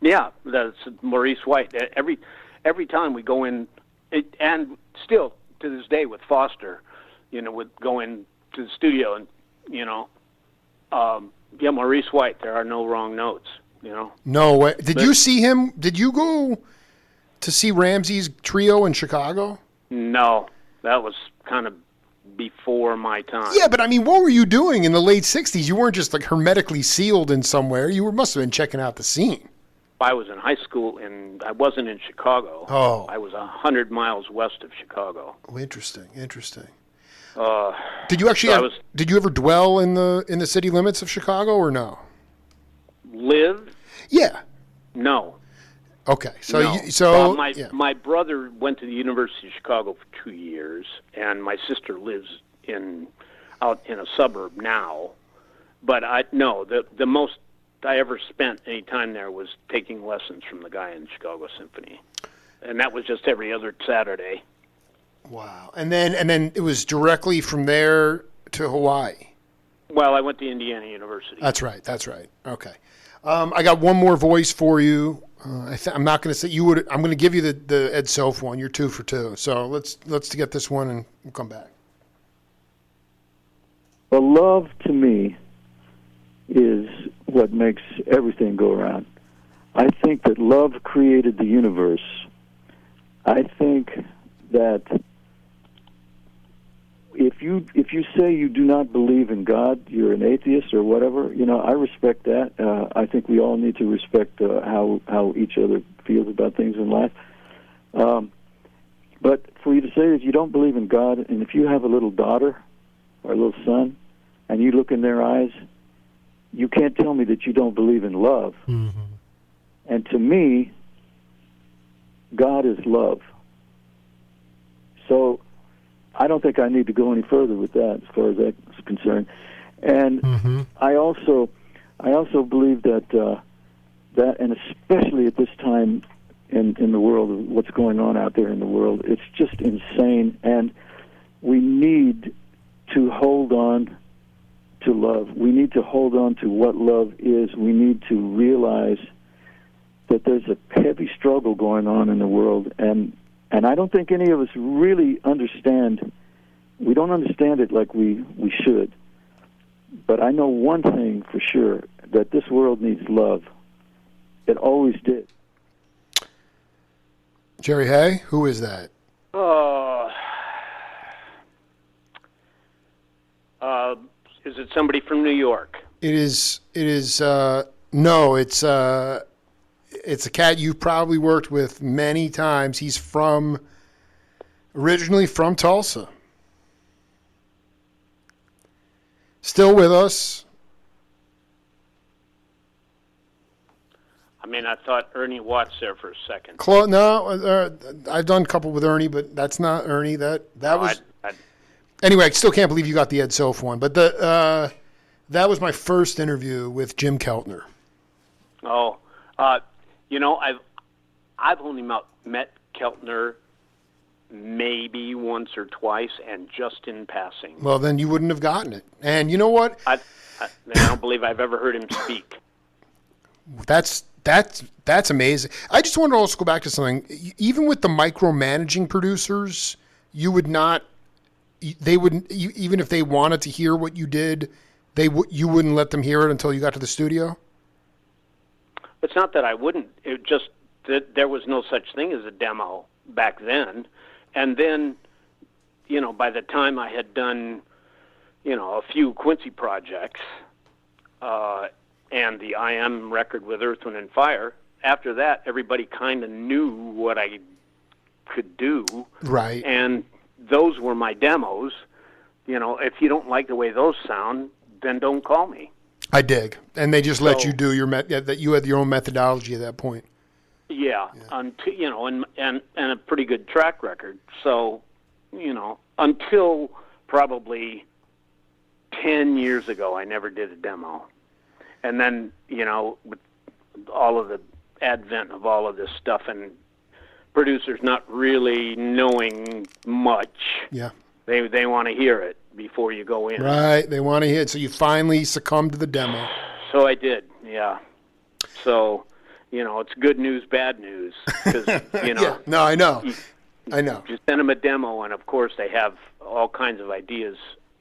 Yeah, that's Maurice White. Every time we go in, and still to this day with Foster, with going to the studio and, Maurice White, there are no wrong notes, No way. Did you see him? Did you go to see Ramsey's trio in Chicago? No, that was kind of before my time. Yeah, but I mean, what were you doing in the late 60s? You weren't just like hermetically sealed in somewhere. You must have been checking out the scene. I was in high school, and I wasn't in Chicago. Oh. I was 100 miles west of Chicago. Oh, interesting. Did you ever dwell in the city limits of Chicago or no? Live? Yeah. No. Okay. So no. My brother went to the University of Chicago for 2 years, and my sister lives out in a suburb now. But the most I ever spent any time there was taking lessons from the guy in the Chicago Symphony, and that was just every other Saturday. Wow. And then it was directly from there to Hawaii. Well, I went to Indiana University. That's right. Okay. I got one more voice for you. I'm not going to say you would. I'm going to give you the Ed Soph one. You're 2 for 2. So let's get this one and we'll come back. Well, love to me is what makes everything go around. I think that love created the universe. I think that if you say you do not believe in God, you're an atheist or whatever, I respect that. I think we all need to respect how each other feels about things in life. But for you to say that you don't believe in God, and if you have a little daughter or a little son, and you look in their eyes, you can't tell me that you don't believe in love. Mm-hmm. And to me, God is love. So I don't think I need to go any further with that as far as that's concerned. And mm-hmm. I also believe that and especially at this time in the world, what's going on out there in the world, it's just insane. And we need to hold on to love. We need to hold on to what love is. We need to realize that there's a heavy struggle going on in the world, and I don't think any of us really understand. We don't understand it like we should. But I know one thing for sure, that this world needs love. It always did. Jerry Hay, who is that? Is it somebody from New York? It is. No, it's a cat you've probably worked with many times. He's originally from Tulsa. Still with us. I mean, I thought Ernie Watts there for a second. No, I've done a couple with Ernie, but that's not Ernie. That was. Anyway, I still can't believe you got the Ed Soph one, but that was my first interview with Jim Keltner. Oh, I've only met Keltner maybe once or twice, and just in passing. Well, then you wouldn't have gotten it. And you know what? I don't believe I've ever heard him speak. That's amazing. I just wanted to also go back to something. Even with the micromanaging producers, you would not. They wouldn't, even if they wanted to hear what you did, you wouldn't let them hear it until you got to the studio? It's not that I wouldn't. It just that there was no such thing as a demo back then. And then, by the time I had done, a few Quincy projects, and the I Am record with Earth, Wind, and Fire, after that, everybody kind of knew what I could do. Right. And those were my demos. If you don't like the way those sound, then don't call me. I dig. And they just let you do that you had your own methodology at that point. Yeah. Until, and a pretty good track record. So, until probably 10 years ago, I never did a demo. And then, with all of the advent of all of this stuff and producers not really knowing much. Yeah. They want to hear it before you go in. Right. They want to hear it. So you finally succumbed to the demo. So I did, yeah. So, it's good news, bad news. Cause, Yeah. No, I know. I know. You send them a demo, and of course they have all kinds of ideas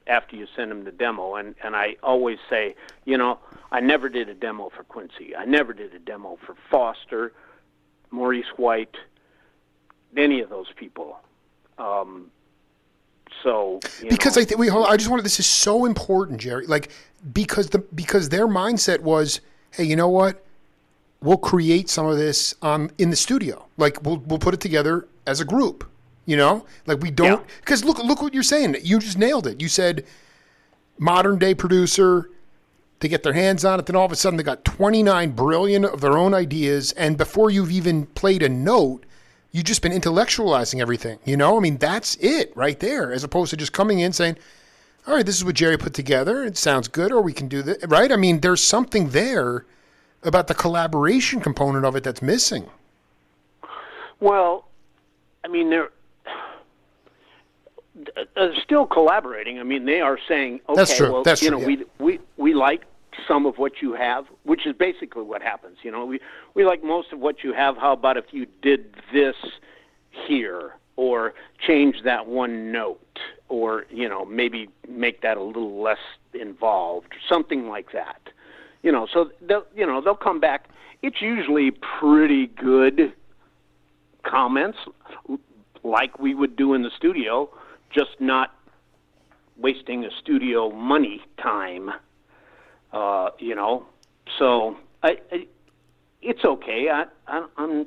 after you send them the demo. And I always say, I never did a demo for Quincy. I never did a demo for Foster, Maurice White, any of those people. Because I think I just wanted, this is so important, Jerry. Like, because their mindset was, hey, you know what? We'll create some of this in the studio. Like, we'll put it together as a group. Like, we don't, because look what you're saying. You just nailed it. You said modern day producer, they get their hands on it, then all of a sudden they got 29 brilliant of their own ideas, and before you've even played a note, you've just been intellectualizing everything. I mean, that's it right there, as opposed to just coming in saying, all right, this is what Jerry put together. It sounds good, or we can do this, right? I mean, there's something there about the collaboration component of it that's missing. Well, I mean, they're still collaborating. I mean, they are saying, okay, that's true. well, that's true, we like some of what you have, which is basically what happens. We like most of what you have. How about if you did this here, or change that one note, or maybe make that a little less involved, something like that. So they'll come back. It's usually pretty good comments, like we would do in the studio, just not wasting a studio money time. So it's okay. I'm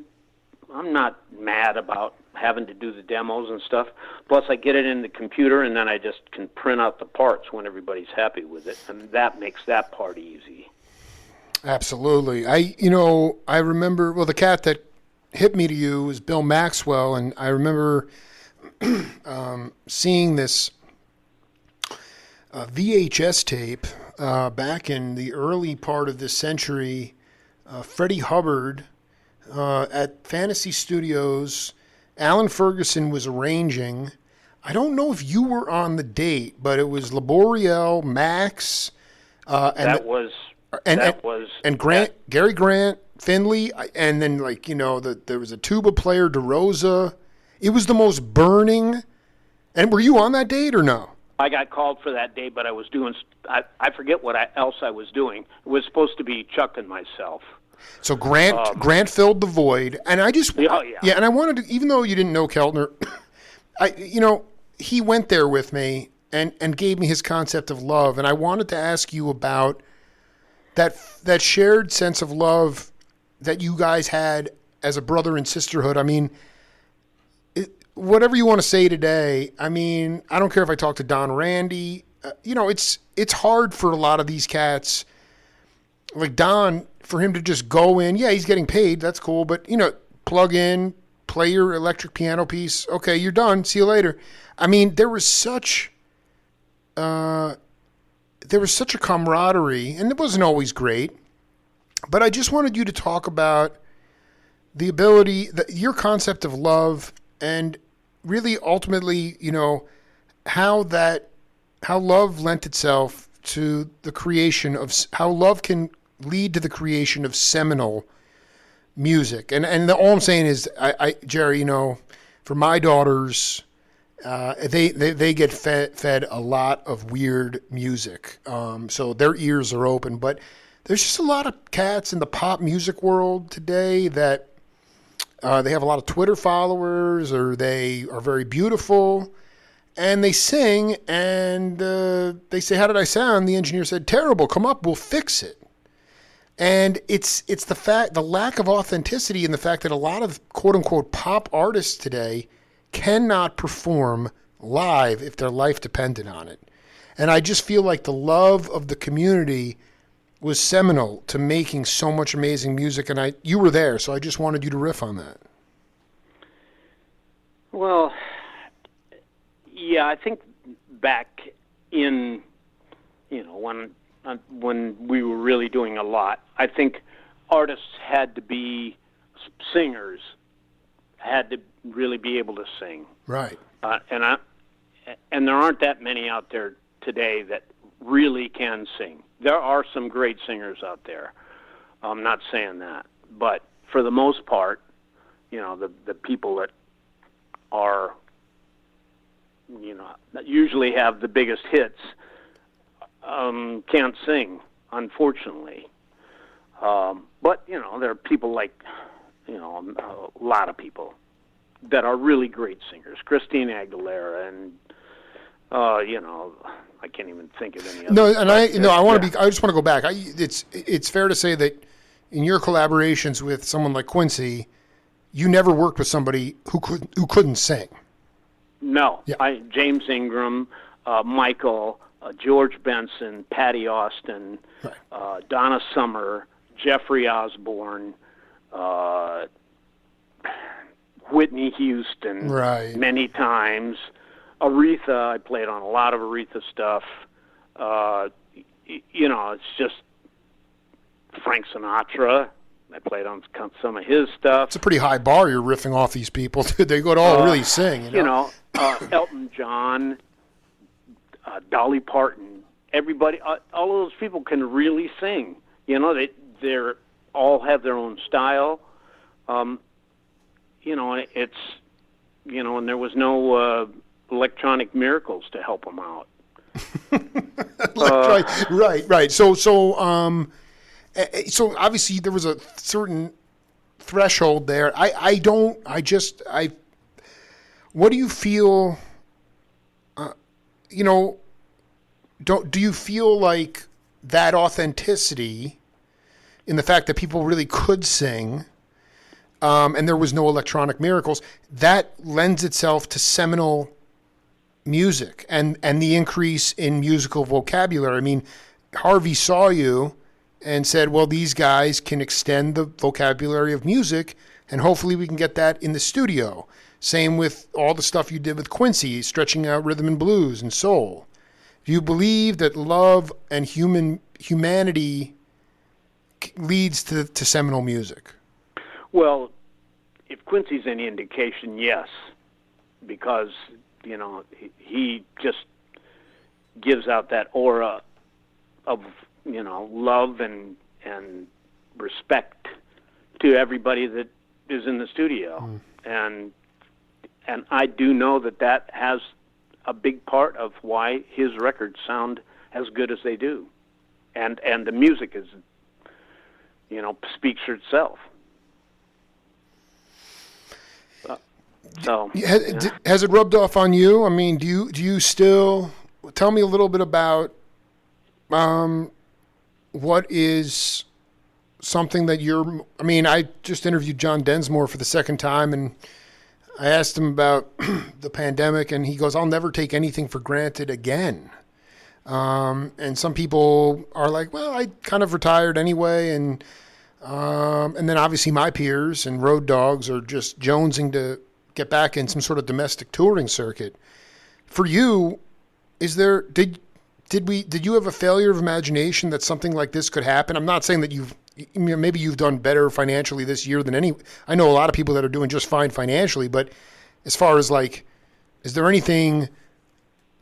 not mad about having to do the demos and stuff. Plus, I get it in the computer, and then I just can print out the parts when everybody's happy with it, and that makes that part easy. Absolutely. I remember, the cat that hit me to you was Bill Maxwell, and I remember seeing this VHS tape back in the early part of this century. Freddie Hubbard at Fantasy Studios. Alan Ferguson was arranging. I don't know if you were on the date, but it was Laboriel, Max, and Grant, Gary Grant, Finley, and then there was a tuba player, DeRosa. It was the most burning. And were you on that date or no? I got called for that day, but I was doing, I forget what else I was doing. It was supposed to be Chuck and myself. So Grant filled the void, and I just, and I wanted to, even though you didn't know Keltner, he went there with me and gave me his concept of love, and I wanted to ask you about that shared sense of love that you guys had as a brother and sisterhood. I mean, whatever you want to say today, I mean, I don't care if I talk to Don Randy. It's hard for a lot of these cats, like Don, for him to just go in. Yeah, he's getting paid. That's cool. But, plug in, play your electric piano piece. Okay, you're done. See you later. I mean, there was such a camaraderie, and it wasn't always great. But I just wanted you to talk about the ability, your concept of love, and really ultimately, how love lent itself to the creation of, how love can lead to the creation of seminal music. And all I'm saying is, Jerry, for my daughters, they get fed a lot of weird music. So their ears are open. But there's just a lot of cats in the pop music world today that they have a lot of Twitter followers, or they are very beautiful, and they sing, and they say, "How did I sound?" The engineer said, "Terrible. Come up, we'll fix it." And it's the lack of authenticity, and the fact that a lot of quote unquote pop artists today cannot perform live if their life depended on it. And I just feel like the love of the community was seminal to making so much amazing music, and you were there, so I just wanted you to riff on that. Well, yeah, I think back in, when we were really doing a lot, I think artists had to be singers, had to really be able to sing. Right. And there aren't that many out there today that really can sing. There are some great singers out there. I'm not saying that, but for the most part, the people that are, that usually have the biggest hits, can't sing, unfortunately. But there are people like, a lot of people that are really great singers. Christina Aguilera and, I can't even think of any. No, and I just want to go back. It's fair to say that in your collaborations with someone like Quincy, you never worked with somebody who couldn't sing. No, Yeah. James Ingram, Michael, George Benson, Patty Austin, Right. Donna Summer, Jeffrey Osborne, Whitney Houston, Right. many times. Aretha, I played on a lot of Aretha stuff. It's just Frank Sinatra. I played on some of his stuff. It's a pretty high bar you're riffing off these people. They go to all really sing. Elton John, Dolly Parton, everybody, all of those people can really sing. They're all have their own style. And there was no electronic miracles to help them out. Right. So obviously there was a certain threshold there. What do you feel? Do you feel like that authenticity in the fact that people really could sing, and there was no electronic miracles, that lends itself to seminal music and the increase in musical vocabulary? I mean, Harvey saw you and said, well, these guys can extend the vocabulary of music, and hopefully we can get that in the studio. Same with all the stuff you did with Quincy, stretching out rhythm and blues and soul. Do you believe that love and humanity leads to seminal music? Well, if Quincy's any indication, yes, because he just gives out that aura of love and respect to everybody that is in the studio, and I do know that has a big part of why his records sound as good as they do, and the music is speaks for itself. Has it rubbed off on you? I mean, do you still tell me a little bit about what is something that I just interviewed John Densmore for the second time, and I asked him about the pandemic, and he goes, I'll never take anything for granted again. And some people are like, well, I kind of retired anyway, and then obviously my peers and road dogs are just jonesing to get back in some sort of domestic touring circuit. For you, did you have a failure of imagination that something like this could happen? I'm not saying that maybe you've done better financially this year than I know a lot of people that are doing just fine financially, but as far as is there anything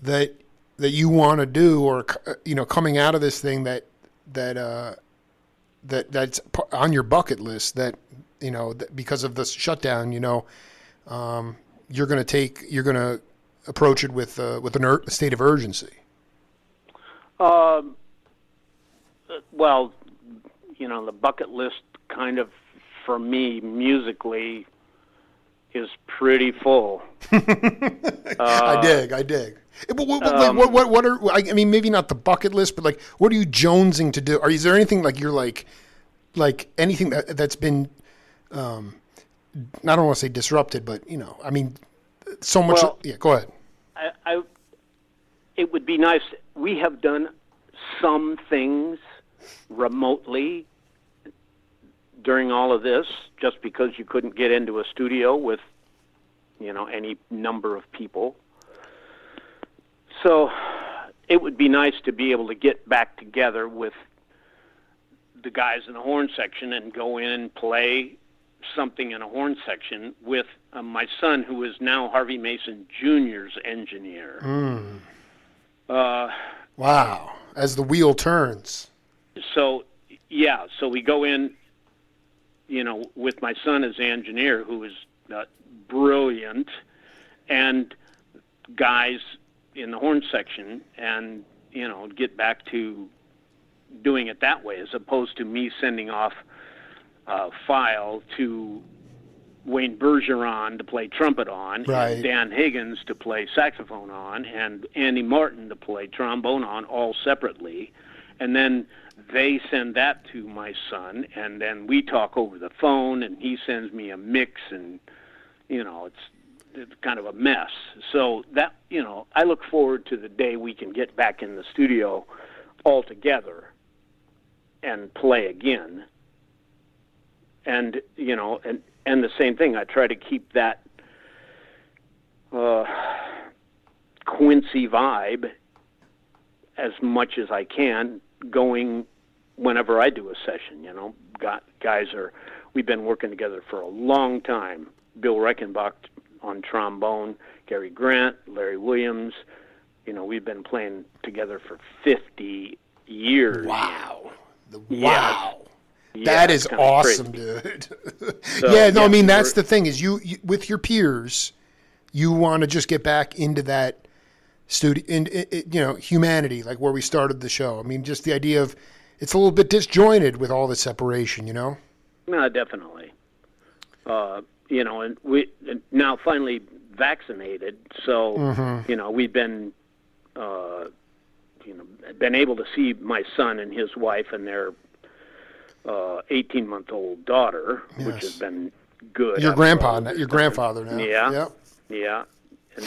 that you want to do, or coming out of this thing that's on your bucket list that because of the shutdown, you're going to approach it with a state of urgency? Well, the bucket list kind of, for me, musically, is pretty full. I dig. But what are, I mean, maybe not the bucket list, but like, what are you jonesing to do? Is there anything like you're like anything that's been, I don't want to say disrupted, but I mean, so much. Well, yeah, go ahead. It would be nice. We have done some things remotely during all of this, just because you couldn't get into a studio with, any number of people. So it would be nice to be able to get back together with the guys in the horn section and go in and play something in a horn section with my son, who is now Harvey Mason Jr.'s engineer. Wow. As the wheel turns. So we go in, with my son as engineer, who is brilliant, and guys in the horn section, and, get back to doing it that way, as opposed to me sending off a file to Wayne Bergeron to play trumpet on, right, and Dan Higgins to play saxophone on, and Andy Martin to play trombone on, all separately. And then they send that to my son, and then we talk over the phone, and he sends me a mix, and, it's kind of a mess. So that, I look forward to the day we can get back in the studio all together and play again. And, and the same thing, I try to keep that Quincy vibe as much as I can going whenever I do a session. We've been working together for a long time. Bill Reichenbach on trombone, Gary Grant, Larry Williams. We've been playing together for 50 years. Wow. Yeah. That is awesome, crazy. Dude. So, I mean, that's the thing is you with your peers, you want to just get back into that studio, humanity, like where we started the show. I mean, just the idea of it's a little bit disjointed with all the separation, No, definitely. And we now finally vaccinated, so, we've been, been able to see my son and his wife and their 18-month-old daughter, yes, which has been good. Your grandfather now. Yeah. Yeah. And,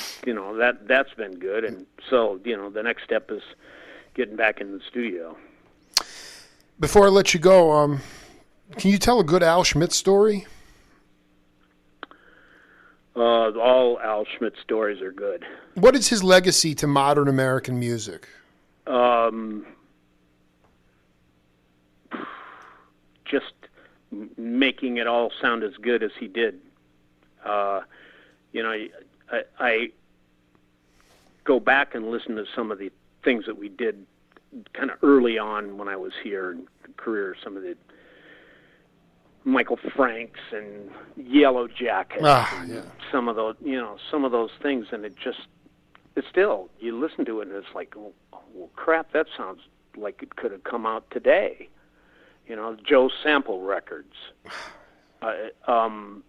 that's been good. And so, the next step is getting back in the studio. Before I let you go, can you tell a good Al Schmitt story? All Al Schmitt stories are good. What is his legacy to modern American music? Just making it all sound as good as he did. I go back and listen to some of the things that we did kind of early on when I was here in the career, some of the Michael Franks and Yellow Jacket, some of those things, and it's still, you listen to it and it's like, oh, well, crap, that sounds like it could have come out today. Joe Sample records. Al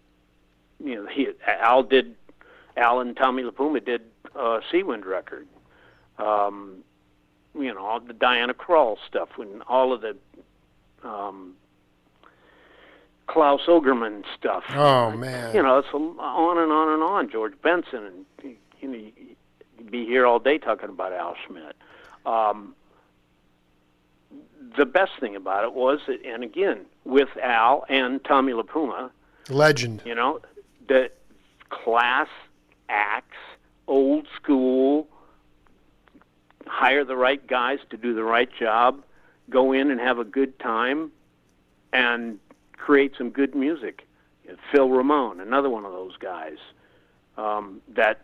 and Tommy LaPuma did a Seawind record. All the Diana Krall stuff, when all of the Klaus Ogerman stuff. Oh, man. It's on and on and on. George Benson, and you'd be here all day talking about Al Schmitt. The best thing about it was, and again, with Al and Tommy LaPuma, legend. The class acts, old school, hire the right guys to do the right job, go in and have a good time, and create some good music. Phil Ramone, another one of those guys, that,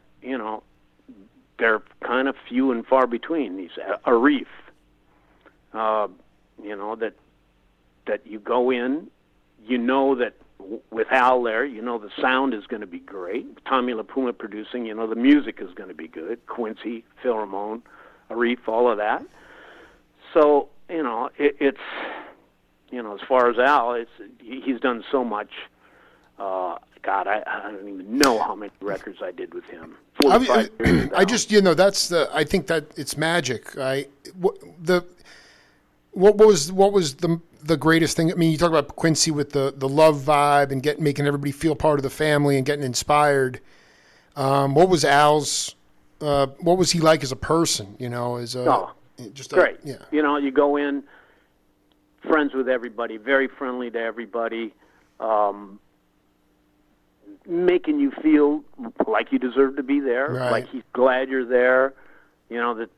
they're kind of few and far between. These Arif, that you go in, that with Al there, the sound is going to be great. Tommy LaPuma producing, the music is going to be good. Quincy, Phil Ramone, Arif, all of that. So, it's as far as Al, he's done so much. God, I don't even know how many records I did with him. 45 years I just, that's I think that it's magic. What was the greatest thing? I mean, you talk about Quincy with the love vibe and making everybody feel part of the family and getting inspired. What was Al's? What was he like as a person? Just great. Yeah. You go in, friends with everybody, very friendly to everybody, making you feel like you deserve to be there, right. like he's glad you're there. The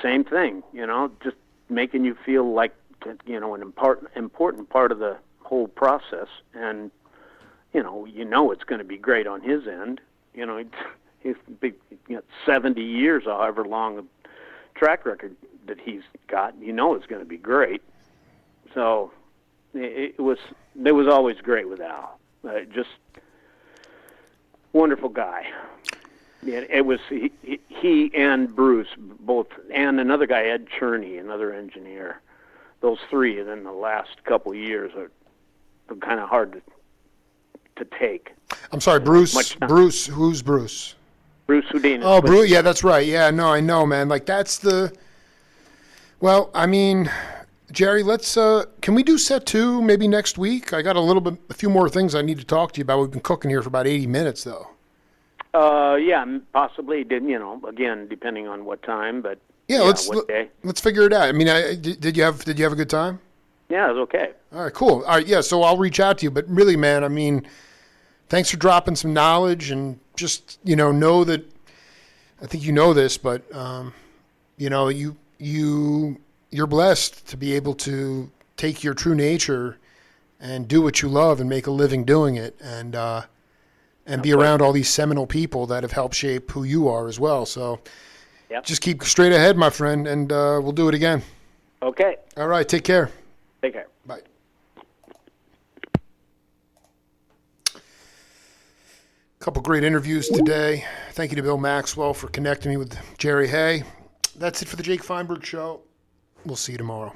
same thing. Just making you feel like an important part of the whole process, and it's going to be great on his end. He's big, 70 years, however long a track record that he's got. It's going to be great. So it was always great with Al. Just wonderful guy. It was he and Bruce both, and another guy, Ed Cherney, another engineer. Those three, and then the last couple of years are kind of hard to take. I'm sorry, Bruce. Bruce, who's Bruce? Bruce Houdin. Oh, Bruce. Yeah, that's right. Yeah, no, I know, man. Like that's the. Well, I mean, Jerry, let's. Can we do set 2 maybe next week? I got a few more things I need to talk to you about. We've been cooking here for about 80 minutes, though. Yeah, possibly. Again, depending on what time, but what day. Let's figure it out. I mean, did you have a good time? Yeah, it was okay. All right, cool. All right, yeah. So I'll reach out to you, but really, man, I mean, thanks for dropping some knowledge, and just know that. I think you know this, but you're blessed to be able to take your true nature and do what you love and make a living doing it, and be around all these seminal people that have helped shape who you are as well. So just keep straight ahead, my friend, and we'll do it again. Okay. All right. Take care. Take care. Bye. Couple great interviews today. Thank you to Bill Maxwell for connecting me with Jerry Hay. That's it for the Jake Feinberg Show. We'll see you tomorrow.